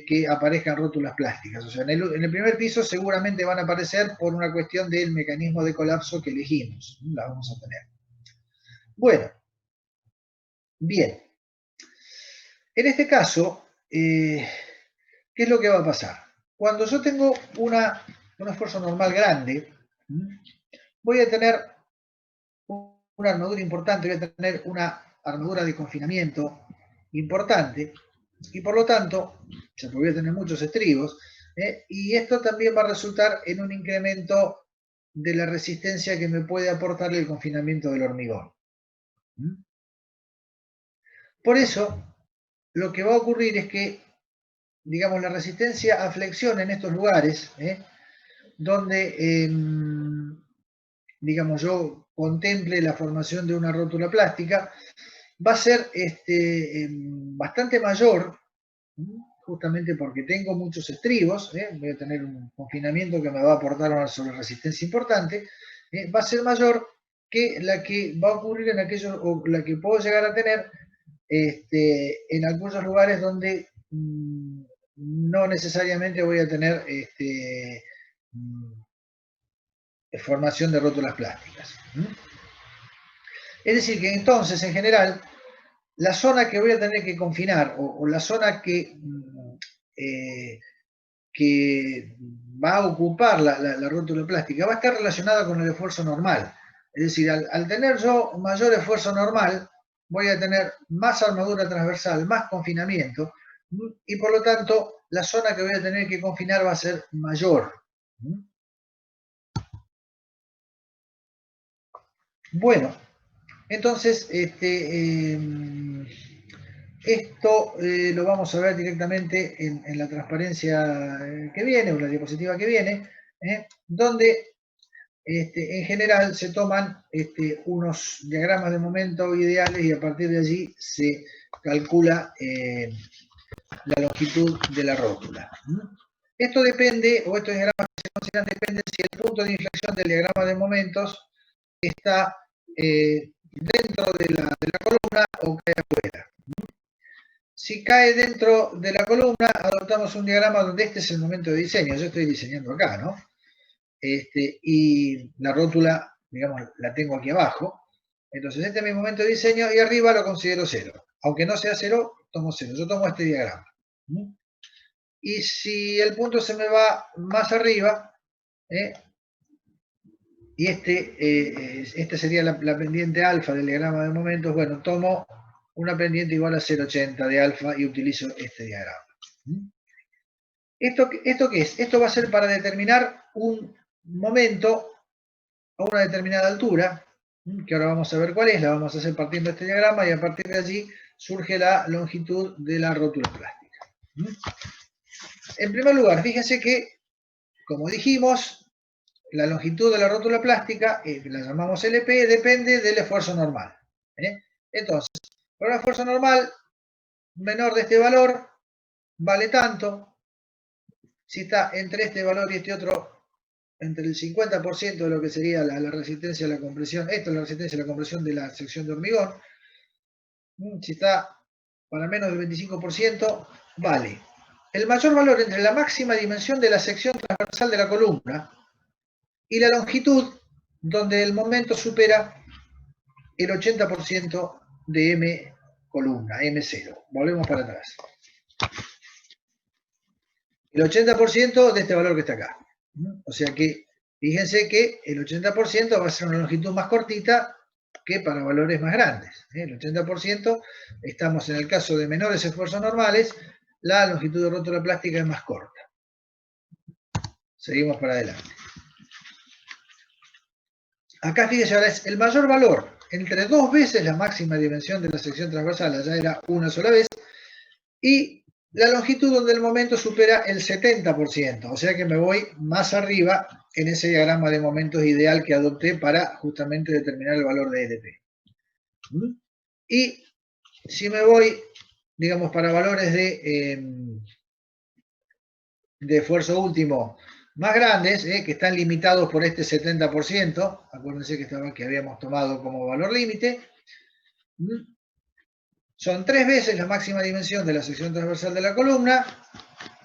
que aparezcan rótulas plásticas. O sea, en el primer piso seguramente van a aparecer por una cuestión del mecanismo de colapso que elegimos. La vamos a tener. Bueno, bien. En este caso, ¿qué es lo que va a pasar? Cuando yo tengo un esfuerzo normal grande, voy a tener una armadura importante, voy a tener una armadura de confinamiento importante, y por lo tanto, ya voy a tener muchos estribos, y esto también va a resultar en un incremento de la resistencia que me puede aportar el confinamiento del hormigón. Por eso, lo que va a ocurrir es que, digamos, la resistencia a flexión en estos lugares, donde, digamos, yo contemple la formación de una rótula plástica, va a ser bastante mayor, justamente porque tengo muchos estribos, voy a tener un confinamiento que me va a aportar una sobreresistencia importante, va a ser mayor que la que va a ocurrir en aquellos, o la que puedo llegar a tener en algunos lugares donde no necesariamente voy a tener formación de rótulas plásticas. Es decir, que entonces, en general, la zona que voy a tener que confinar, o la zona que va a ocupar la rótula plástica, va a estar relacionada con el esfuerzo normal. Es decir, al tener yo mayor esfuerzo normal, voy a tener más armadura transversal, más confinamiento, y por lo tanto, la zona que voy a tener que confinar va a ser mayor. Bueno, entonces, esto lo vamos a ver directamente en la transparencia que viene, o la diapositiva que viene, donde en general se toman unos diagramas de momento ideales y a partir de allí se calcula la longitud de la rótula. Esto depende, o estos diagramas que se consideran dependen si el punto de inflexión del diagrama de momentos está dentro de la columna o cae afuera. Si cae dentro de la columna, adoptamos un diagrama donde este es el momento de diseño. Yo estoy diseñando acá, ¿no? Y la rótula, digamos, la tengo aquí abajo. Entonces, este es mi momento de diseño y arriba lo considero 0. Aunque no sea 0, tomo 0. Yo tomo este diagrama. Y si el punto se me va más arriba, y este sería la pendiente alfa del diagrama de momentos, bueno, tomo una pendiente igual a 0,80 de alfa y utilizo este diagrama. ¿Esto qué es? Esto va a ser para determinar un momento a una determinada altura, que ahora vamos a ver cuál es, la vamos a hacer partiendo de este diagrama y a partir de allí surge la longitud de la rótula plástica. En primer lugar, fíjense que, como dijimos, la longitud de la rótula plástica, la llamamos LP, depende del esfuerzo normal. Entonces, para un esfuerzo normal menor de este valor, vale tanto. Si está entre este valor y este otro, entre el 50% de lo que sería la resistencia a la compresión, esto es la resistencia a la compresión de la sección de hormigón. Si está para menos del 25%, vale. El mayor valor entre la máxima dimensión de la sección transversal de la columna y la longitud, donde el momento supera el 80% de M columna, M0. Volvemos para atrás. El 80% de este valor que está acá. O sea que, fíjense que el 80% va a ser una longitud más cortita que para valores más grandes. El 80%, estamos en el caso de menores esfuerzos normales, la longitud de rótula plástica es más corta. Seguimos para adelante. Acá fíjense, ahora es el mayor valor, entre 2 veces la máxima dimensión de la sección transversal, allá era una sola vez, y la longitud donde el momento supera el 70%, o sea que me voy más arriba en ese diagrama de momentos ideal que adopté para justamente determinar el valor de LP. Y si me voy, digamos, para valores de esfuerzo último más grandes, que están limitados por este 70%, acuérdense que habíamos tomado como valor límite, son 3 veces la máxima dimensión de la sección transversal de la columna,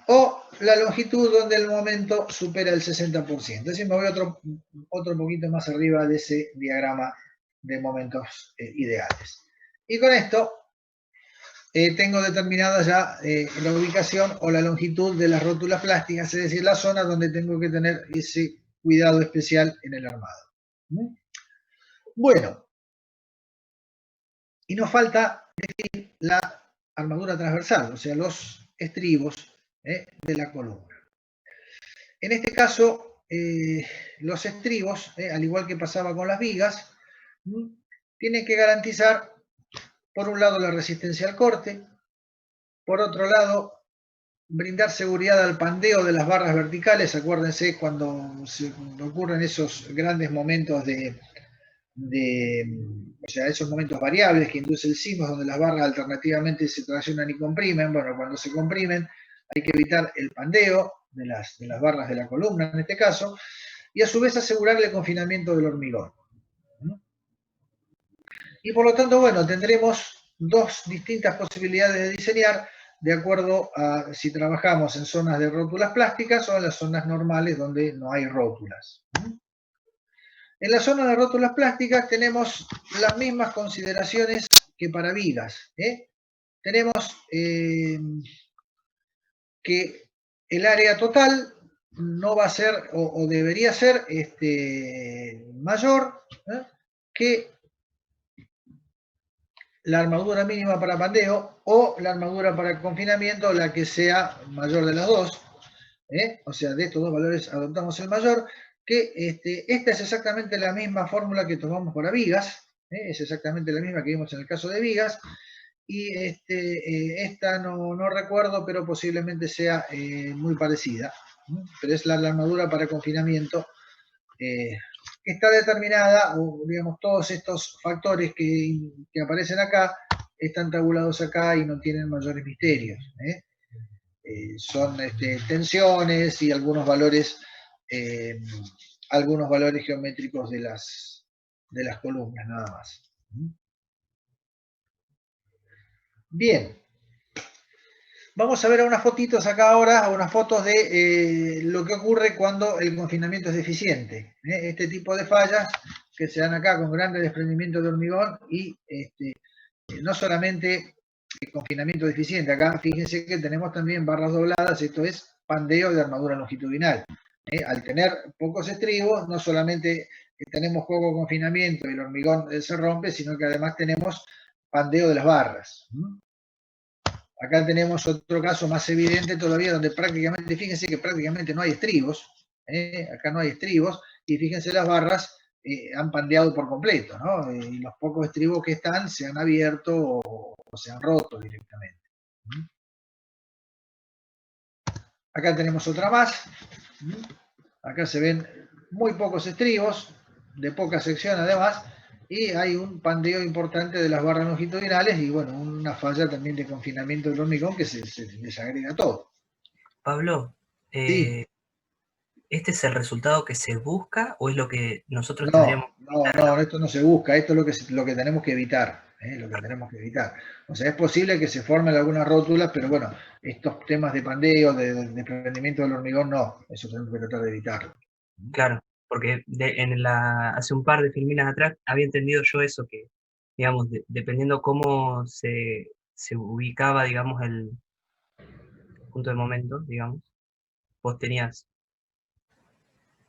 o la longitud donde el momento supera el 60%. Es decir, me voy otro poquito más arriba de ese diagrama de momentos ideales. Y con esto tengo determinada ya la ubicación o la longitud de las rótulas plásticas, es decir, la zona donde tengo que tener ese cuidado especial en el armado. Bueno, Y nos falta definir la armadura transversal, o sea, los estribos de la columna. En este caso, los estribos, al igual que pasaba con las vigas, tienen que garantizar, por un lado, la resistencia al corte, por otro lado, brindar seguridad al pandeo de las barras verticales. Acuérdense cuando ocurren esos grandes momentos o sea, esos momentos variables que induce el sismo, donde las barras alternativamente se traccionan y comprimen. Bueno, cuando se comprimen hay que evitar el pandeo de las barras de la columna, en este caso, y a su vez asegurar el confinamiento del hormigón. Y por lo tanto, bueno, tendremos dos distintas posibilidades de diseñar de acuerdo a si trabajamos en zonas de rótulas plásticas o en las zonas normales donde no hay rótulas. En la zona de rótulas plásticas tenemos las mismas consideraciones que para vigas. Tenemos que el área total no va a ser o debería ser mayor que la armadura mínima para pandeo o la armadura para confinamiento, la que sea mayor de las dos. O sea, de estos dos valores adoptamos el mayor, que esta es exactamente la misma fórmula que tomamos para vigas, es exactamente la misma que vimos en el caso de vigas, y esta no recuerdo, pero posiblemente sea muy parecida, pero es la armadura para confinamiento, que está determinada, o digamos, todos estos factores que aparecen acá, están tabulados acá y no tienen mayores misterios. Son tensiones y algunos valores geométricos de las columnas, nada más. Bien. Vamos a ver unas fotitos acá ahora, unas fotos de lo que ocurre cuando el confinamiento es deficiente. Este tipo de fallas que se dan acá con grandes desprendimientos de hormigón y no solamente el confinamiento deficiente, acá fíjense que tenemos también barras dobladas, esto es pandeo de armadura longitudinal. Al tener pocos estribos, no solamente tenemos poco confinamiento y el hormigón se rompe, sino que además tenemos pandeo de las barras. Acá tenemos otro caso más evidente todavía, donde prácticamente, fíjense que prácticamente no hay estribos, acá no hay estribos, y fíjense las barras han pandeado por completo, ¿no? Y los pocos estribos que están se han abierto o se han roto directamente. Acá tenemos otra más. Acá se ven muy pocos estribos, de poca sección además, y hay un pandeo importante de las barras longitudinales y bueno, una falla también de confinamiento del hormigón que se desagrega todo. Pablo, Sí. ¿este es el resultado que se busca o es lo que nosotros No, tendríamos que evitar? esto no se busca, esto es lo que tenemos que evitar, lo que tenemos que evitar. O sea, es posible que se formen algunas rótulas, pero bueno, estos temas de pandeo, de desprendimiento del hormigón, no, eso tenemos que tratar de evitarlo. Claro, porque hace un par de filminas atrás había entendido yo eso, que, digamos, dependiendo cómo se ubicaba, digamos, el punto de momento, digamos, vos tenías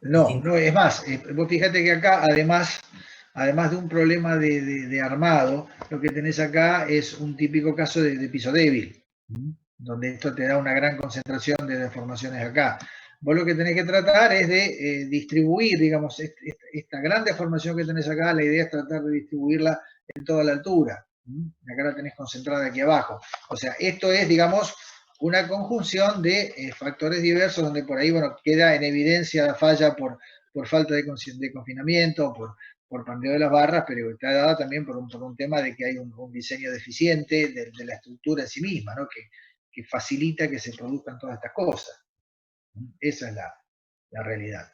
distintos... No, es más, vos fíjate que acá, además de un problema de armado, lo que tenés acá es un típico caso de piso débil, donde esto te da una gran concentración de deformaciones acá. Vos lo que tenés que tratar es de distribuir, digamos, esta gran deformación que tenés acá, la idea es tratar de distribuirla en toda la altura. Acá la tenés concentrada aquí abajo. O sea, esto es, digamos, una conjunción de factores diversos donde por ahí, bueno, queda en evidencia la falla por falta de confinamiento, por pandeo de las barras, pero está dada también por un tema de que hay un diseño deficiente de la estructura en sí misma, ¿no? Que facilita que se produzcan todas estas cosas. Esa es la realidad.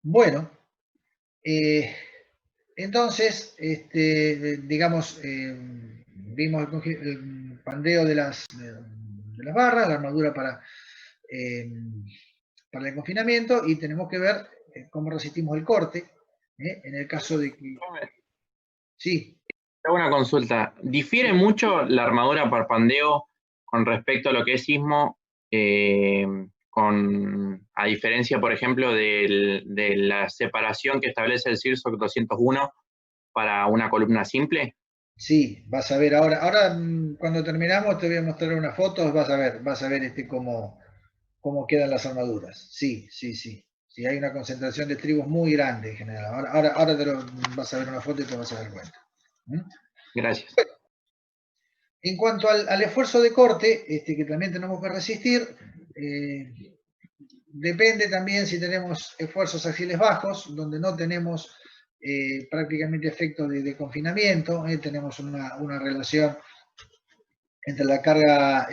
Bueno, entonces, digamos, vimos el pandeo de las barras, la armadura para el confinamiento, y tenemos que ver cómo resistimos el corte, en el caso de que... Sí. Hago una consulta. ¿Difiere mucho la armadura para pandeo con respecto a lo que es sismo, a diferencia, por ejemplo, de la separación que establece el CIRSOC 201 para una columna simple? Sí, vas a ver ahora cuando terminamos te voy a mostrar unas fotos, vas a ver cómo quedan las armaduras. Sí, sí, sí. Sí, hay una concentración de tribus muy grande en general. Ahora vas a ver una foto y te vas a dar cuenta. ¿Mm? Gracias. En cuanto al esfuerzo de corte, que también tenemos que resistir, depende también si tenemos esfuerzos axiales bajos, donde no tenemos prácticamente efectos de confinamiento, tenemos una relación entre la carga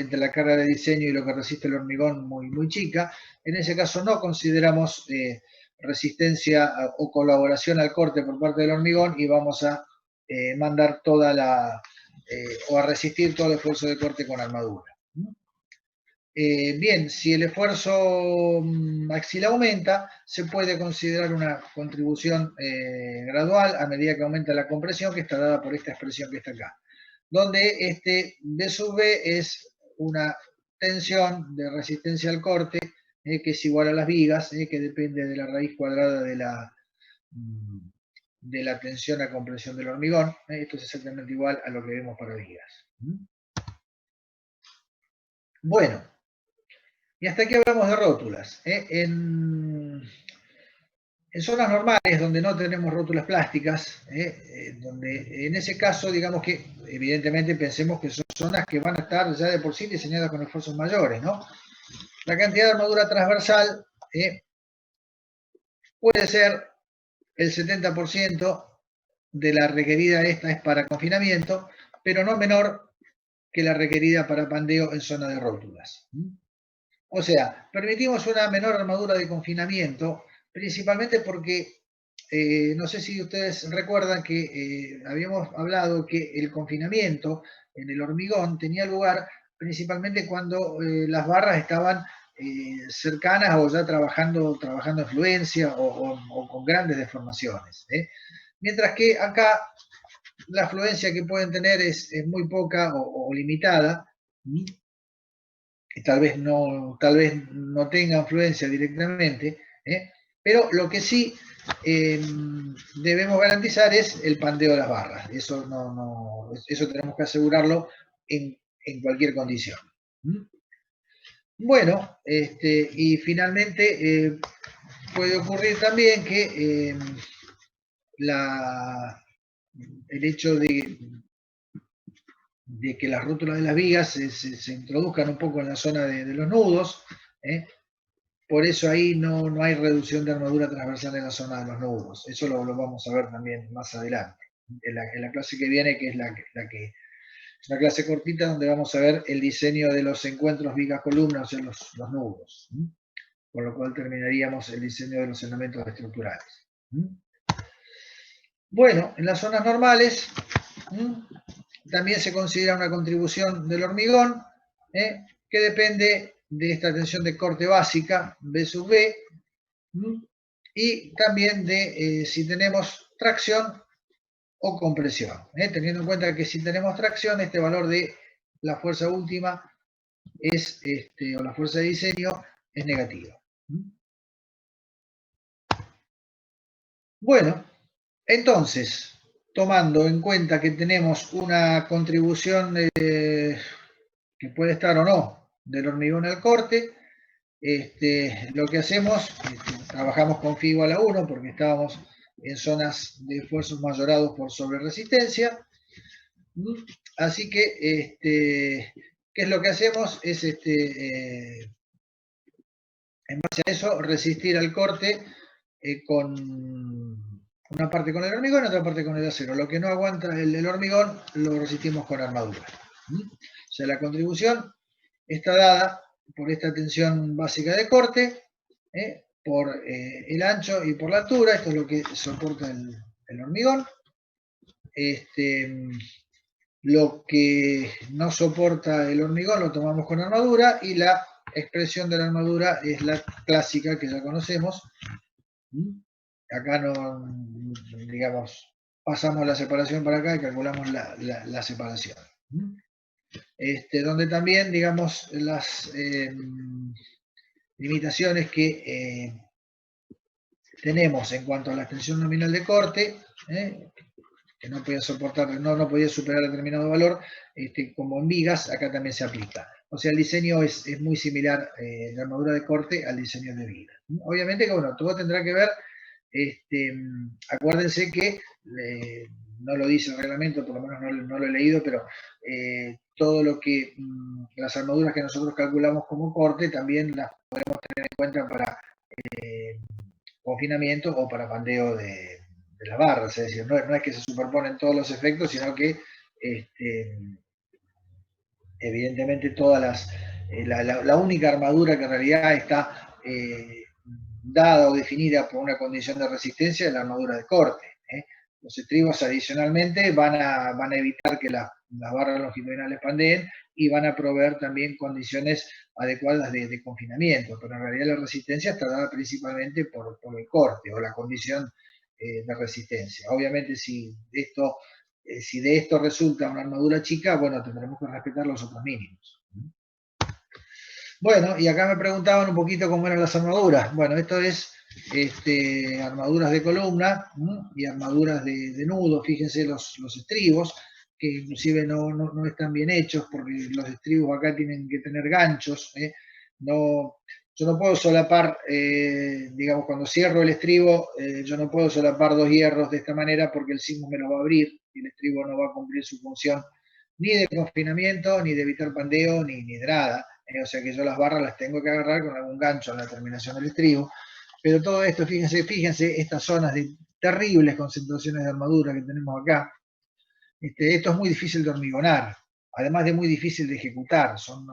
de diseño y lo que resiste el hormigón muy chica. En ese caso no consideramos resistencia o colaboración al corte por parte del hormigón y vamos a mandar o a resistir todo el esfuerzo de corte con armadura. Bien, si el esfuerzo axial aumenta, se puede considerar una contribución gradual a medida que aumenta la compresión, que está dada por esta expresión que está acá, donde B sub B es una tensión de resistencia al corte, que es igual a las vigas, que depende de la raíz cuadrada de la tensión a compresión del hormigón. Esto es exactamente igual a lo que vemos para vigas. Bueno, y hasta aquí hablamos de rótulas. En zonas normales donde no tenemos rótulas plásticas, donde en ese caso, digamos que evidentemente pensemos que son zonas que van a estar ya de por sí diseñadas con esfuerzos mayores, ¿no? La cantidad de armadura transversal puede ser el 70% de la requerida, esta es para confinamiento, pero no menor que la requerida para pandeo en zona de rótulas. O sea, permitimos una menor armadura de confinamiento, principalmente porque, no sé si ustedes recuerdan que habíamos hablado que el confinamiento en el hormigón tenía lugar principalmente cuando las barras estaban cercanas o ya trabajando en fluencia o con grandes deformaciones. Mientras que acá la fluencia que pueden tener es muy poca o limitada. Tal vez no tengan fluencia directamente, pero lo que sí debemos garantizar es el pandeo de las barras. Eso tenemos que asegurarlo en cualquier condición. Bueno, y finalmente puede ocurrir también que el hecho de que las rótulas de las vigas se introduzcan un poco en la zona de los nudos. Por eso ahí no hay reducción de armadura transversal en la zona de los nudos. Eso lo vamos a ver también más adelante. En la clase que viene, que es es una clase cortita donde vamos a ver el diseño de los encuentros vigas-columnas, o sea, los nudos. Con lo cual terminaríamos el diseño de los elementos estructurales. Bueno, en las zonas normales también se considera una contribución del hormigón, que depende de esta tensión de corte básica, B sub B, y también de si tenemos tracción o compresión. Teniendo en cuenta que si tenemos tracción, este valor de la fuerza última o la fuerza de diseño es negativo. Bueno, entonces, tomando en cuenta que tenemos una contribución que puede estar o no del hormigón al corte, lo que hacemos, trabajamos con phi igual a 1 porque estábamos en zonas de esfuerzos mayorados por sobreresistencia. Así que, ¿qué es lo que hacemos? Es, en base a eso, resistir al corte con una parte con el hormigón y otra parte con el acero. Lo que no aguanta el hormigón lo resistimos con armadura. O sea, la contribución está dada por esta tensión básica de corte, por el ancho y por la altura. Esto es lo que soporta el hormigón. Lo que no soporta el hormigón lo tomamos con armadura y la expresión de la armadura es la clásica que ya conocemos. Acá digamos, pasamos la separación para acá y calculamos la separación. Donde también, digamos, las limitaciones que tenemos en cuanto a la extensión nominal de corte, que no podía soportar, no podía superar determinado valor, como en vigas, acá también se aplica. O sea, el diseño es muy similar de armadura de corte al diseño de vigas. Obviamente que, bueno, todo tendrá que ver, acuérdense que, no lo dice el reglamento, por lo menos no lo he leído, pero todo lo que, las armaduras que nosotros calculamos como corte, también las podemos tener en cuenta para confinamiento o para pandeo de las barras, es decir, no es que se superponen todos los efectos, sino que evidentemente todas la única armadura que en realidad está dada o definida por una condición de resistencia es la armadura de corte. Los estribos adicionalmente van a evitar que las barras longitudinales pandeen y van a proveer también condiciones adecuadas de confinamiento, pero en realidad la resistencia está dada principalmente por el corte o la condición de resistencia. Obviamente si de esto resulta una armadura chica, bueno, tendremos que respetar los otros mínimos. Bueno, y acá me preguntaban un poquito cómo eran las armaduras. Bueno, esto es armaduras de columna y armaduras de nudo. Fíjense los estribos, que inclusive no están bien hechos, porque los estribos acá tienen que tener ganchos. Yo no puedo solapar, digamos, cuando cierro el estribo, yo no puedo solapar dos hierros de esta manera porque el sismo me lo va a abrir y el estribo no va a cumplir su función ni de confinamiento, ni de evitar pandeo, ni de nada. O sea que yo las barras las tengo que agarrar con algún gancho en la terminación del estribo. Pero todo esto, fíjense estas zonas de terribles concentraciones de armadura que tenemos acá. Esto es muy difícil de hormigonar, además de muy difícil de ejecutar. Son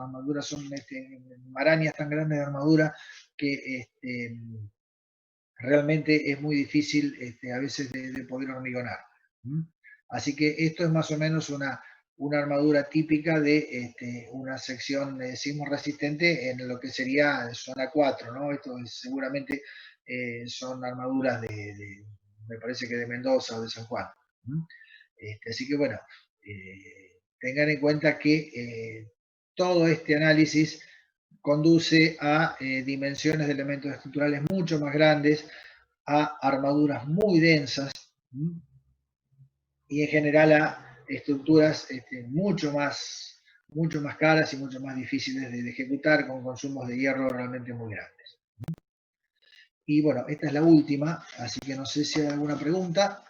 marañas tan grandes de armadura que realmente es muy difícil a veces de poder hormigonar. Así que esto es más o menos una armadura típica de una sección sismo resistente en lo que sería zona 4, ¿no? Esto seguramente son armaduras me parece que de Mendoza o de San Juan. Así que bueno, tengan en cuenta que todo este análisis conduce a dimensiones de elementos estructurales mucho más grandes, a armaduras muy densas y en general a estructuras mucho más caras y mucho más difíciles de ejecutar, con consumos de hierro realmente muy grandes. Y bueno, esta es la última, así que no sé si hay alguna pregunta.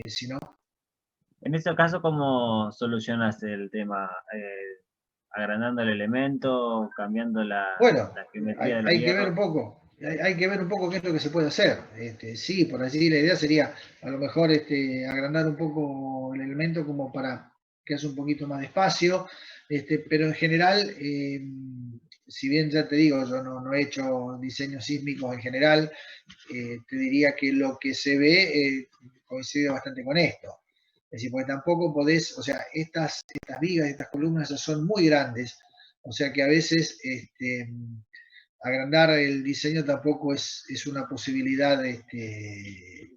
Si no... En este caso, ¿cómo solucionas el tema? ¿Agrandando el elemento, cambiando la geometría de los hay que hierros? ver un poco. Hay que ver un poco qué es lo que se puede hacer. Sí, por allí la idea sería a lo mejor agrandar un poco el elemento como para que haya un poquito más de espacio, pero en general, si bien ya te digo, yo no he hecho diseños sísmicos en general, te diría que lo que se ve coincide bastante con esto. Es decir, porque tampoco podés, o sea, estas vigas, estas columnas ya son muy grandes, o sea que a veces agrandar el diseño tampoco es una posibilidad,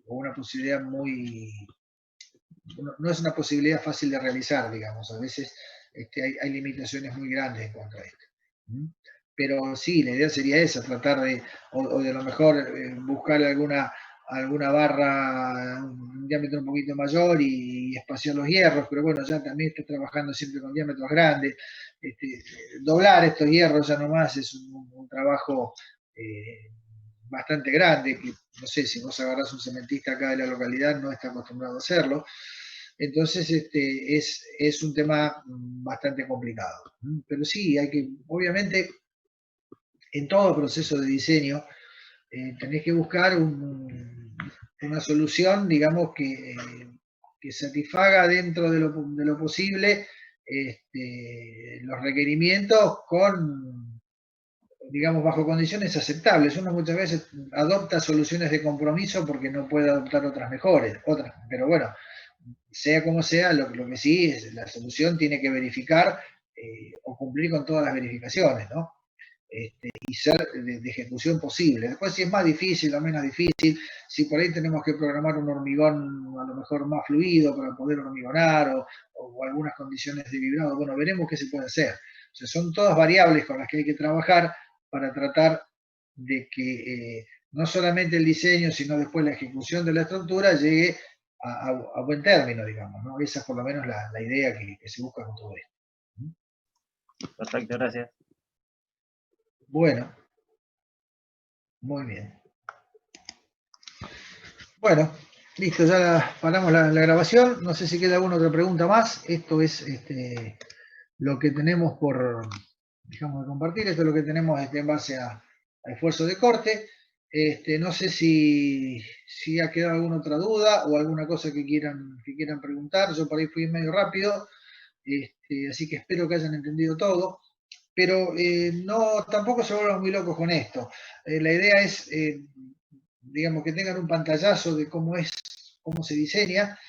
o una posibilidad no es una posibilidad fácil de realizar, digamos. A veces hay limitaciones muy grandes en cuanto a esto. Pero sí, la idea sería esa, tratar o de a lo mejor buscar alguna barra, un diámetro un poquito mayor y espaciar los hierros, pero bueno, ya también está trabajando siempre con diámetros grandes. Doblar estos hierros ya nomás es un trabajo bastante grande, que no sé, si vos agarrás un cementista acá de la localidad no está acostumbrado a hacerlo. Entonces es un tema bastante complicado. Pero sí, hay que, obviamente, en todo proceso de diseño, tenés que buscar una solución, digamos, que satisfaga dentro de lo posible los requerimientos digamos, bajo condiciones aceptables. Uno muchas veces adopta soluciones de compromiso porque no puede adoptar otras mejores, pero bueno, sea como sea, lo que sí es, la solución tiene que verificar o cumplir con todas las verificaciones, ¿no? Y ser de ejecución posible. Después, si es más difícil o menos difícil, si por ahí tenemos que programar un hormigón a lo mejor más fluido para poder hormigonar o algunas condiciones de vibrado, bueno, veremos qué se puede hacer. O sea, son todas variables con las que hay que trabajar para tratar de que no solamente el diseño, sino después la ejecución de la estructura llegue a buen término, digamos, ¿no? Esa es por lo menos la idea que se busca con todo esto. Perfecto, gracias. Bueno, muy bien. Bueno, listo, ya paramos la grabación. No sé si queda alguna otra pregunta más. Esto es lo que tenemos dejamos de compartir, esto es lo que tenemos en base a esfuerzo de corte. No sé si ha quedado alguna otra duda o alguna cosa que quieran preguntar. Yo por ahí fui medio rápido, así que espero que hayan entendido todo. Pero no, tampoco se vuelvan muy locos con esto. La idea es, digamos, que tengan un pantallazo de cómo se diseña,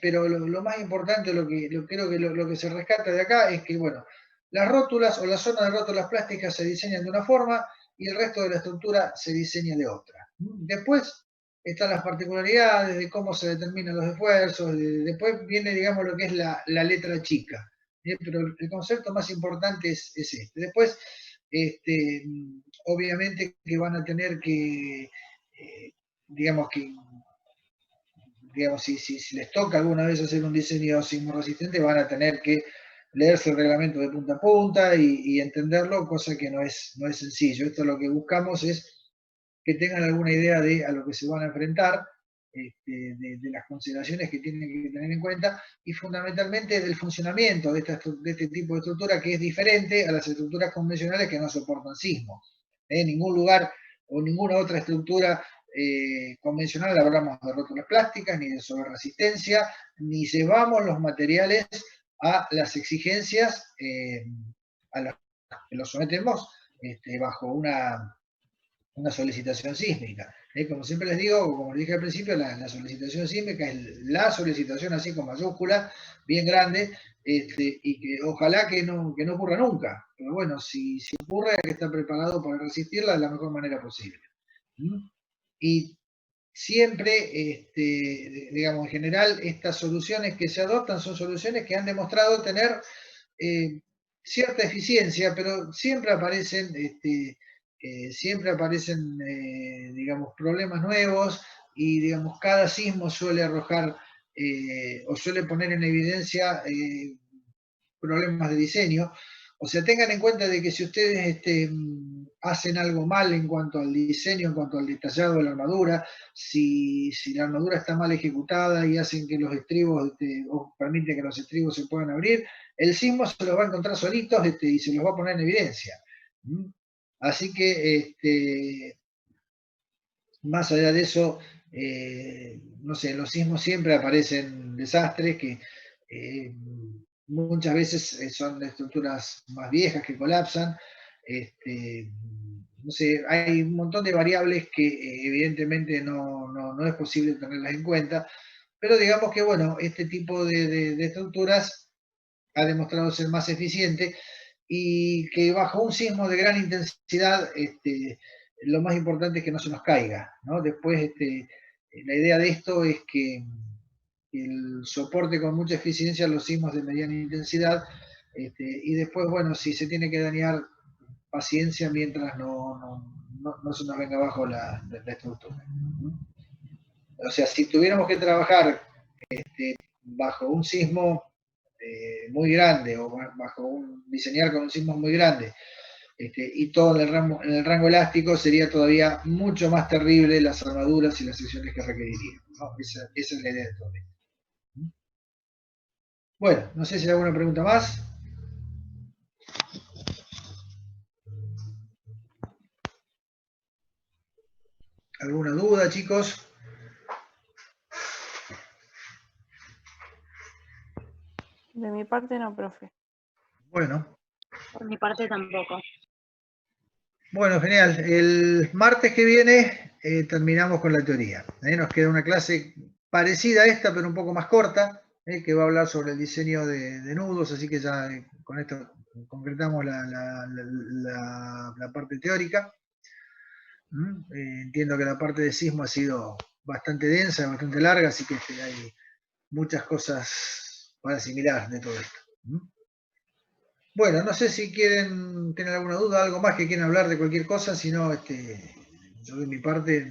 pero lo más importante, creo que lo que se rescata de acá es que, bueno, las rótulas o la zona de rótulas plásticas se diseñan de una forma y el resto de la estructura se diseña de otra. Después están las particularidades de cómo se determinan los esfuerzos, después viene, digamos, lo que es la letra chica. Pero el concepto más importante es este. Después, obviamente que van a tener que, digamos, si les toca alguna vez hacer un diseño sismo resistente, van a tener que leerse el reglamento de punta a punta y entenderlo, cosa que no es sencillo. Esto lo que buscamos es que tengan alguna idea de a lo que se van a enfrentar, de las consideraciones que tienen que tener en cuenta y fundamentalmente del funcionamiento de este tipo de estructura, que es diferente a las estructuras convencionales que no soportan sismo. En ningún lugar o ninguna otra estructura convencional hablamos de rótulas plásticas, ni de sobreresistencia, ni llevamos los materiales a las exigencias a las que los sometemos bajo una solicitación sísmica. Como siempre les digo, como les dije al principio, la solicitación sísmica es la solicitación así con mayúscula, bien grande, y que ojalá que no ocurra nunca. Pero bueno, si ocurre, hay que estar preparado para resistirla de la mejor manera posible. Y siempre, digamos, en general, estas soluciones que se adoptan son soluciones que han demostrado tener cierta eficiencia, pero siempre aparecen digamos, problemas nuevos y, digamos, cada sismo suele arrojar o suele poner en evidencia problemas de diseño. O sea, tengan en cuenta de que si ustedes hacen algo mal en cuanto al diseño, en cuanto al detallado de la armadura, si la armadura está mal ejecutada y hacen que los estribos, o permiten que los estribos se puedan abrir, el sismo se los va a encontrar solitos y se los va a poner en evidencia. Así que, más allá de eso, no sé, en los sismos siempre aparecen desastres que muchas veces son estructuras más viejas que colapsan. No sé, hay un montón de variables que evidentemente no es posible tenerlas en cuenta, pero digamos que, bueno, este tipo de estructuras ha demostrado ser más eficiente y que bajo un sismo de gran intensidad, lo más importante es que no se nos caiga, ¿no? Después, la idea de esto es que el soporte con mucha eficiencia los sismos de mediana intensidad, y después, bueno, si se tiene que dañar, paciencia mientras no se nos venga abajo la estructura. O sea, si tuviéramos que trabajar bajo un sismo muy grande o diseñar con un sismo muy grande, y todo en el rango elástico, sería todavía mucho más terrible las armaduras y las secciones que requerirían, ¿no? Esa es la idea de todo esto. Bueno, no sé si hay alguna pregunta más. ¿Alguna duda, chicos? De mi parte no, profe. Bueno. Por mi parte tampoco. Bueno, genial. El martes que viene terminamos con la teoría. Nos queda una clase parecida a esta, pero un poco más corta, que va a hablar sobre el diseño de nudos, así que ya con esto concretamos la parte teórica. Entiendo que la parte de sismo ha sido bastante densa, bastante larga, así que hay muchas cosas para asimilar de todo esto. Bueno, no sé si quieren tener alguna duda, algo más que quieran hablar de cualquier cosa, si no, yo de mi parte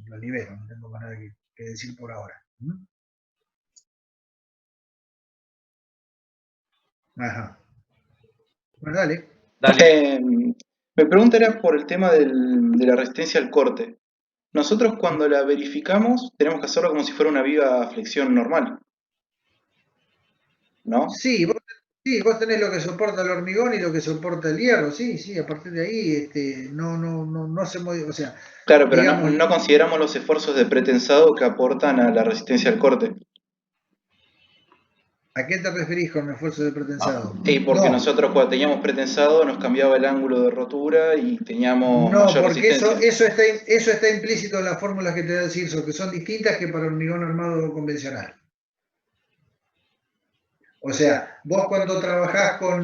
lo libero, no tengo más nada que decir por ahora. Ajá. Bueno, dale. Mi pregunta era por el tema de la resistencia al corte. Nosotros cuando la verificamos tenemos que hacerlo como si fuera una viga flexión normal, ¿no? Sí, vos tenés lo que soporta el hormigón y lo que soporta el hierro, sí, a partir de ahí no se modifica, o sea, Claro, pero digamos, no consideramos los esfuerzos de pretensado que aportan a la resistencia al corte. ¿a qué te referís con esfuerzo de pretensado? Y porque No, nosotros cuando teníamos pretensado nos cambiaba el ángulo de rotura y teníamos no, mayor porque resistencia. eso está implícito en las fórmulas que te da el CIRSO, que son distintas que para hormigón armado convencional. O sea, vos cuando trabajás con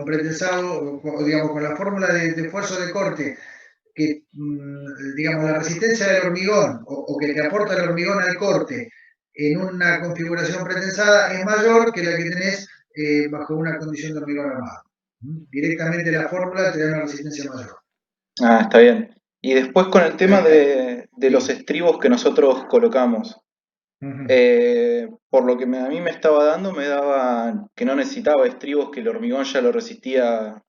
pretensado, o digamos, con la fórmula de esfuerzo de corte, que, digamos, la resistencia del hormigón o que te aporta el hormigón al corte en una configuración pretensada es mayor que la que tenés bajo una condición de hormigón armado. Directamente la fórmula te da una resistencia mayor. Ah, está bien. Y después con el tema de los estribos que nosotros colocamos. Por lo que a mí me estaba dando, me daba que no necesitaba estribos, que el hormigón ya lo resistía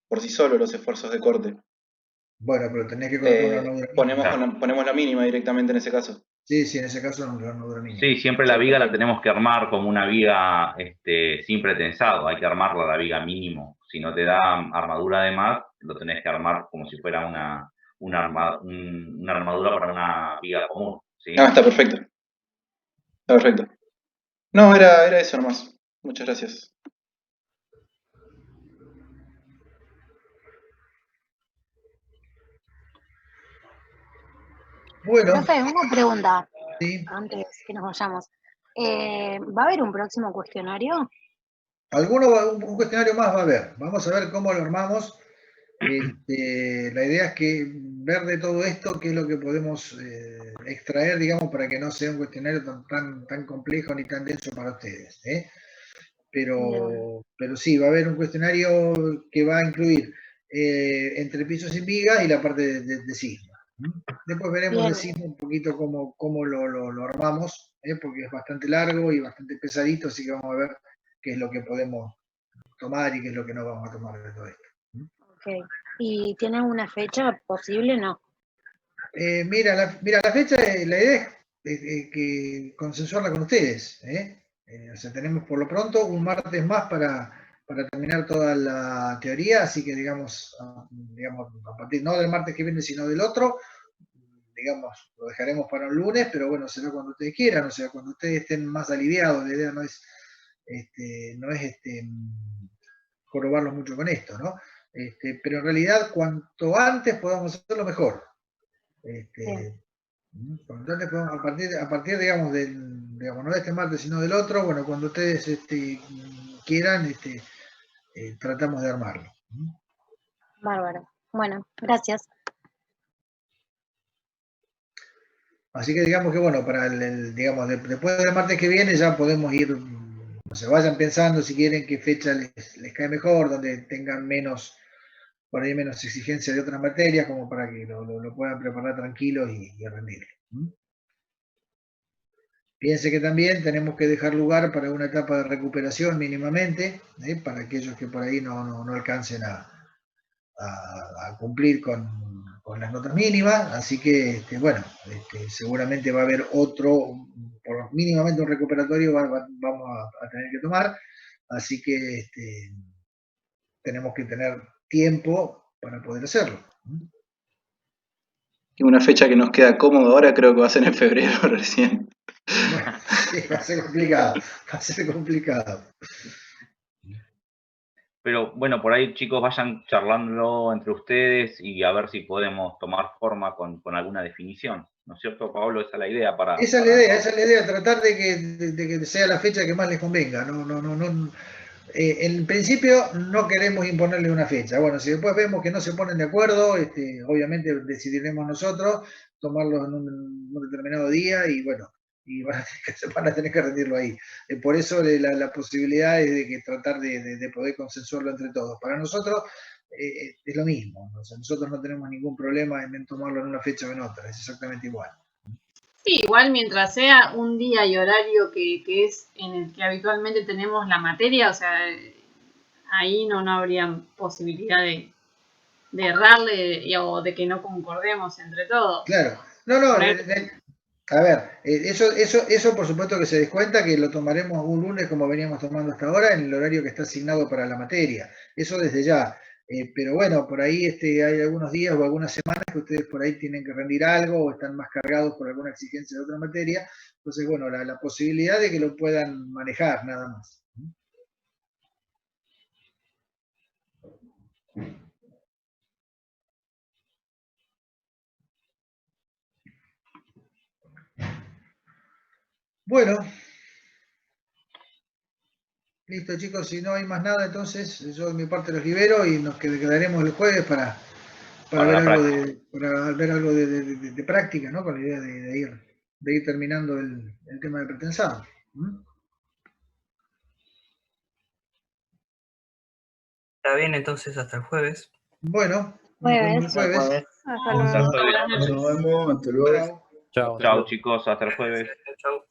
por sí solo los esfuerzos de corte. Bueno, pero tenés que colocar una armadura mínima. Ponemos la mínima directamente en ese caso. Sí, en ese caso una armadura mínima. Sí, siempre la viga la tenemos que armar como una viga sin pretensado, hay que armarla la viga mínimo. Si no te da armadura de más, lo tenés que armar como si fuera una armadura para una viga común. ¿Sí? Ah, está perfecto. Está perfecto. No, era eso nomás. Muchas gracias. Bueno. Profe, una pregunta. Sí. Antes que nos vayamos. ¿Va a haber un próximo cuestionario? Un cuestionario más va a haber. Vamos a ver cómo lo armamos. La idea es que ver de todo esto qué es lo que podemos extraer, digamos, para que no sea un cuestionario tan complejo ni tan denso para ustedes. Pero sí, va a haber un cuestionario que va a incluir entre pisos sin vigas y la parte de sigma. Después veremos de sigma un poquito cómo lo armamos, porque es bastante largo y bastante pesadito, así que vamos a ver qué es lo que podemos tomar y qué es lo que no vamos a tomar de todo esto. Ok. ¿Y tienen una fecha posible? No. Mira, la fecha, la idea es que consensuarla con ustedes. O sea, tenemos por lo pronto un martes más para terminar toda la teoría, así que digamos, a partir no del martes que viene, sino del otro, digamos, lo dejaremos para un lunes, pero bueno, será cuando ustedes quieran, o sea, cuando ustedes estén más aliviados. La idea no es jorobarlos mucho con esto, ¿no? Pero en realidad, cuanto antes podamos hacerlo, mejor. Cuanto antes podamos, a partir digamos, no de este martes, sino del otro, bueno, cuando ustedes quieran, tratamos de armarlo. Bárbaro. Bueno, gracias. Así que digamos que, bueno, para digamos, después del martes que viene ya podemos ir, se vayan pensando si quieren qué fecha les cae mejor, donde tengan por ahí menos exigencia de otras materias, como para que lo puedan preparar tranquilos y rendirlo. Piense que también tenemos que dejar lugar para una etapa de recuperación mínimamente, para aquellos que por ahí no alcancen a cumplir con las notas mínimas, así que, bueno, seguramente va a haber otro, por mínimamente un recuperatorio vamos a tener que tomar, así que tenemos que tener tiempo para poder hacerlo. Y una fecha que nos queda cómodo ahora creo que va a ser en febrero recién. Bueno, sí, va a ser complicado. Pero bueno, por ahí chicos vayan charlándolo entre ustedes y a ver si podemos tomar forma con alguna definición. ¿No es cierto, Pablo? Esa es la idea para... Esa es la idea, tratar de que sea la fecha que más les convenga. En principio no queremos imponerle una fecha. Bueno, si después vemos que no se ponen de acuerdo, obviamente decidiremos nosotros tomarlo en un determinado día y bueno, y van a tener que rendirlo ahí. Por eso la posibilidad es de que tratar de poder consensuarlo entre todos. Para nosotros es lo mismo. O sea, nosotros no tenemos ningún problema en tomarlo en una fecha o en otra, es exactamente igual. Sí, igual mientras sea un día y horario que es en el que habitualmente tenemos la materia, o sea, ahí no habría posibilidad de errarle o de que no concordemos entre todos. Claro. No, a ver, eso por supuesto que se descuenta, que lo tomaremos un lunes como veníamos tomando hasta ahora, en el horario que está asignado para la materia. Eso desde ya. Pero bueno, por ahí hay algunos días o algunas semanas que ustedes por ahí tienen que rendir algo o están más cargados por alguna exigencia de otra materia. Entonces, bueno, la posibilidad de que lo puedan manejar, nada más. Bueno. Listo, chicos, si no hay más nada, entonces yo de mi parte los libero y nos quedaremos el jueves para ver algo de práctica, ¿no? Con la idea de ir terminando el tema del pretensado. Está bien, entonces hasta el jueves. Bueno, nos vemos el jueves. Hasta luego. Nos vemos, hasta luego. Chao chicos, hasta el jueves. Chao.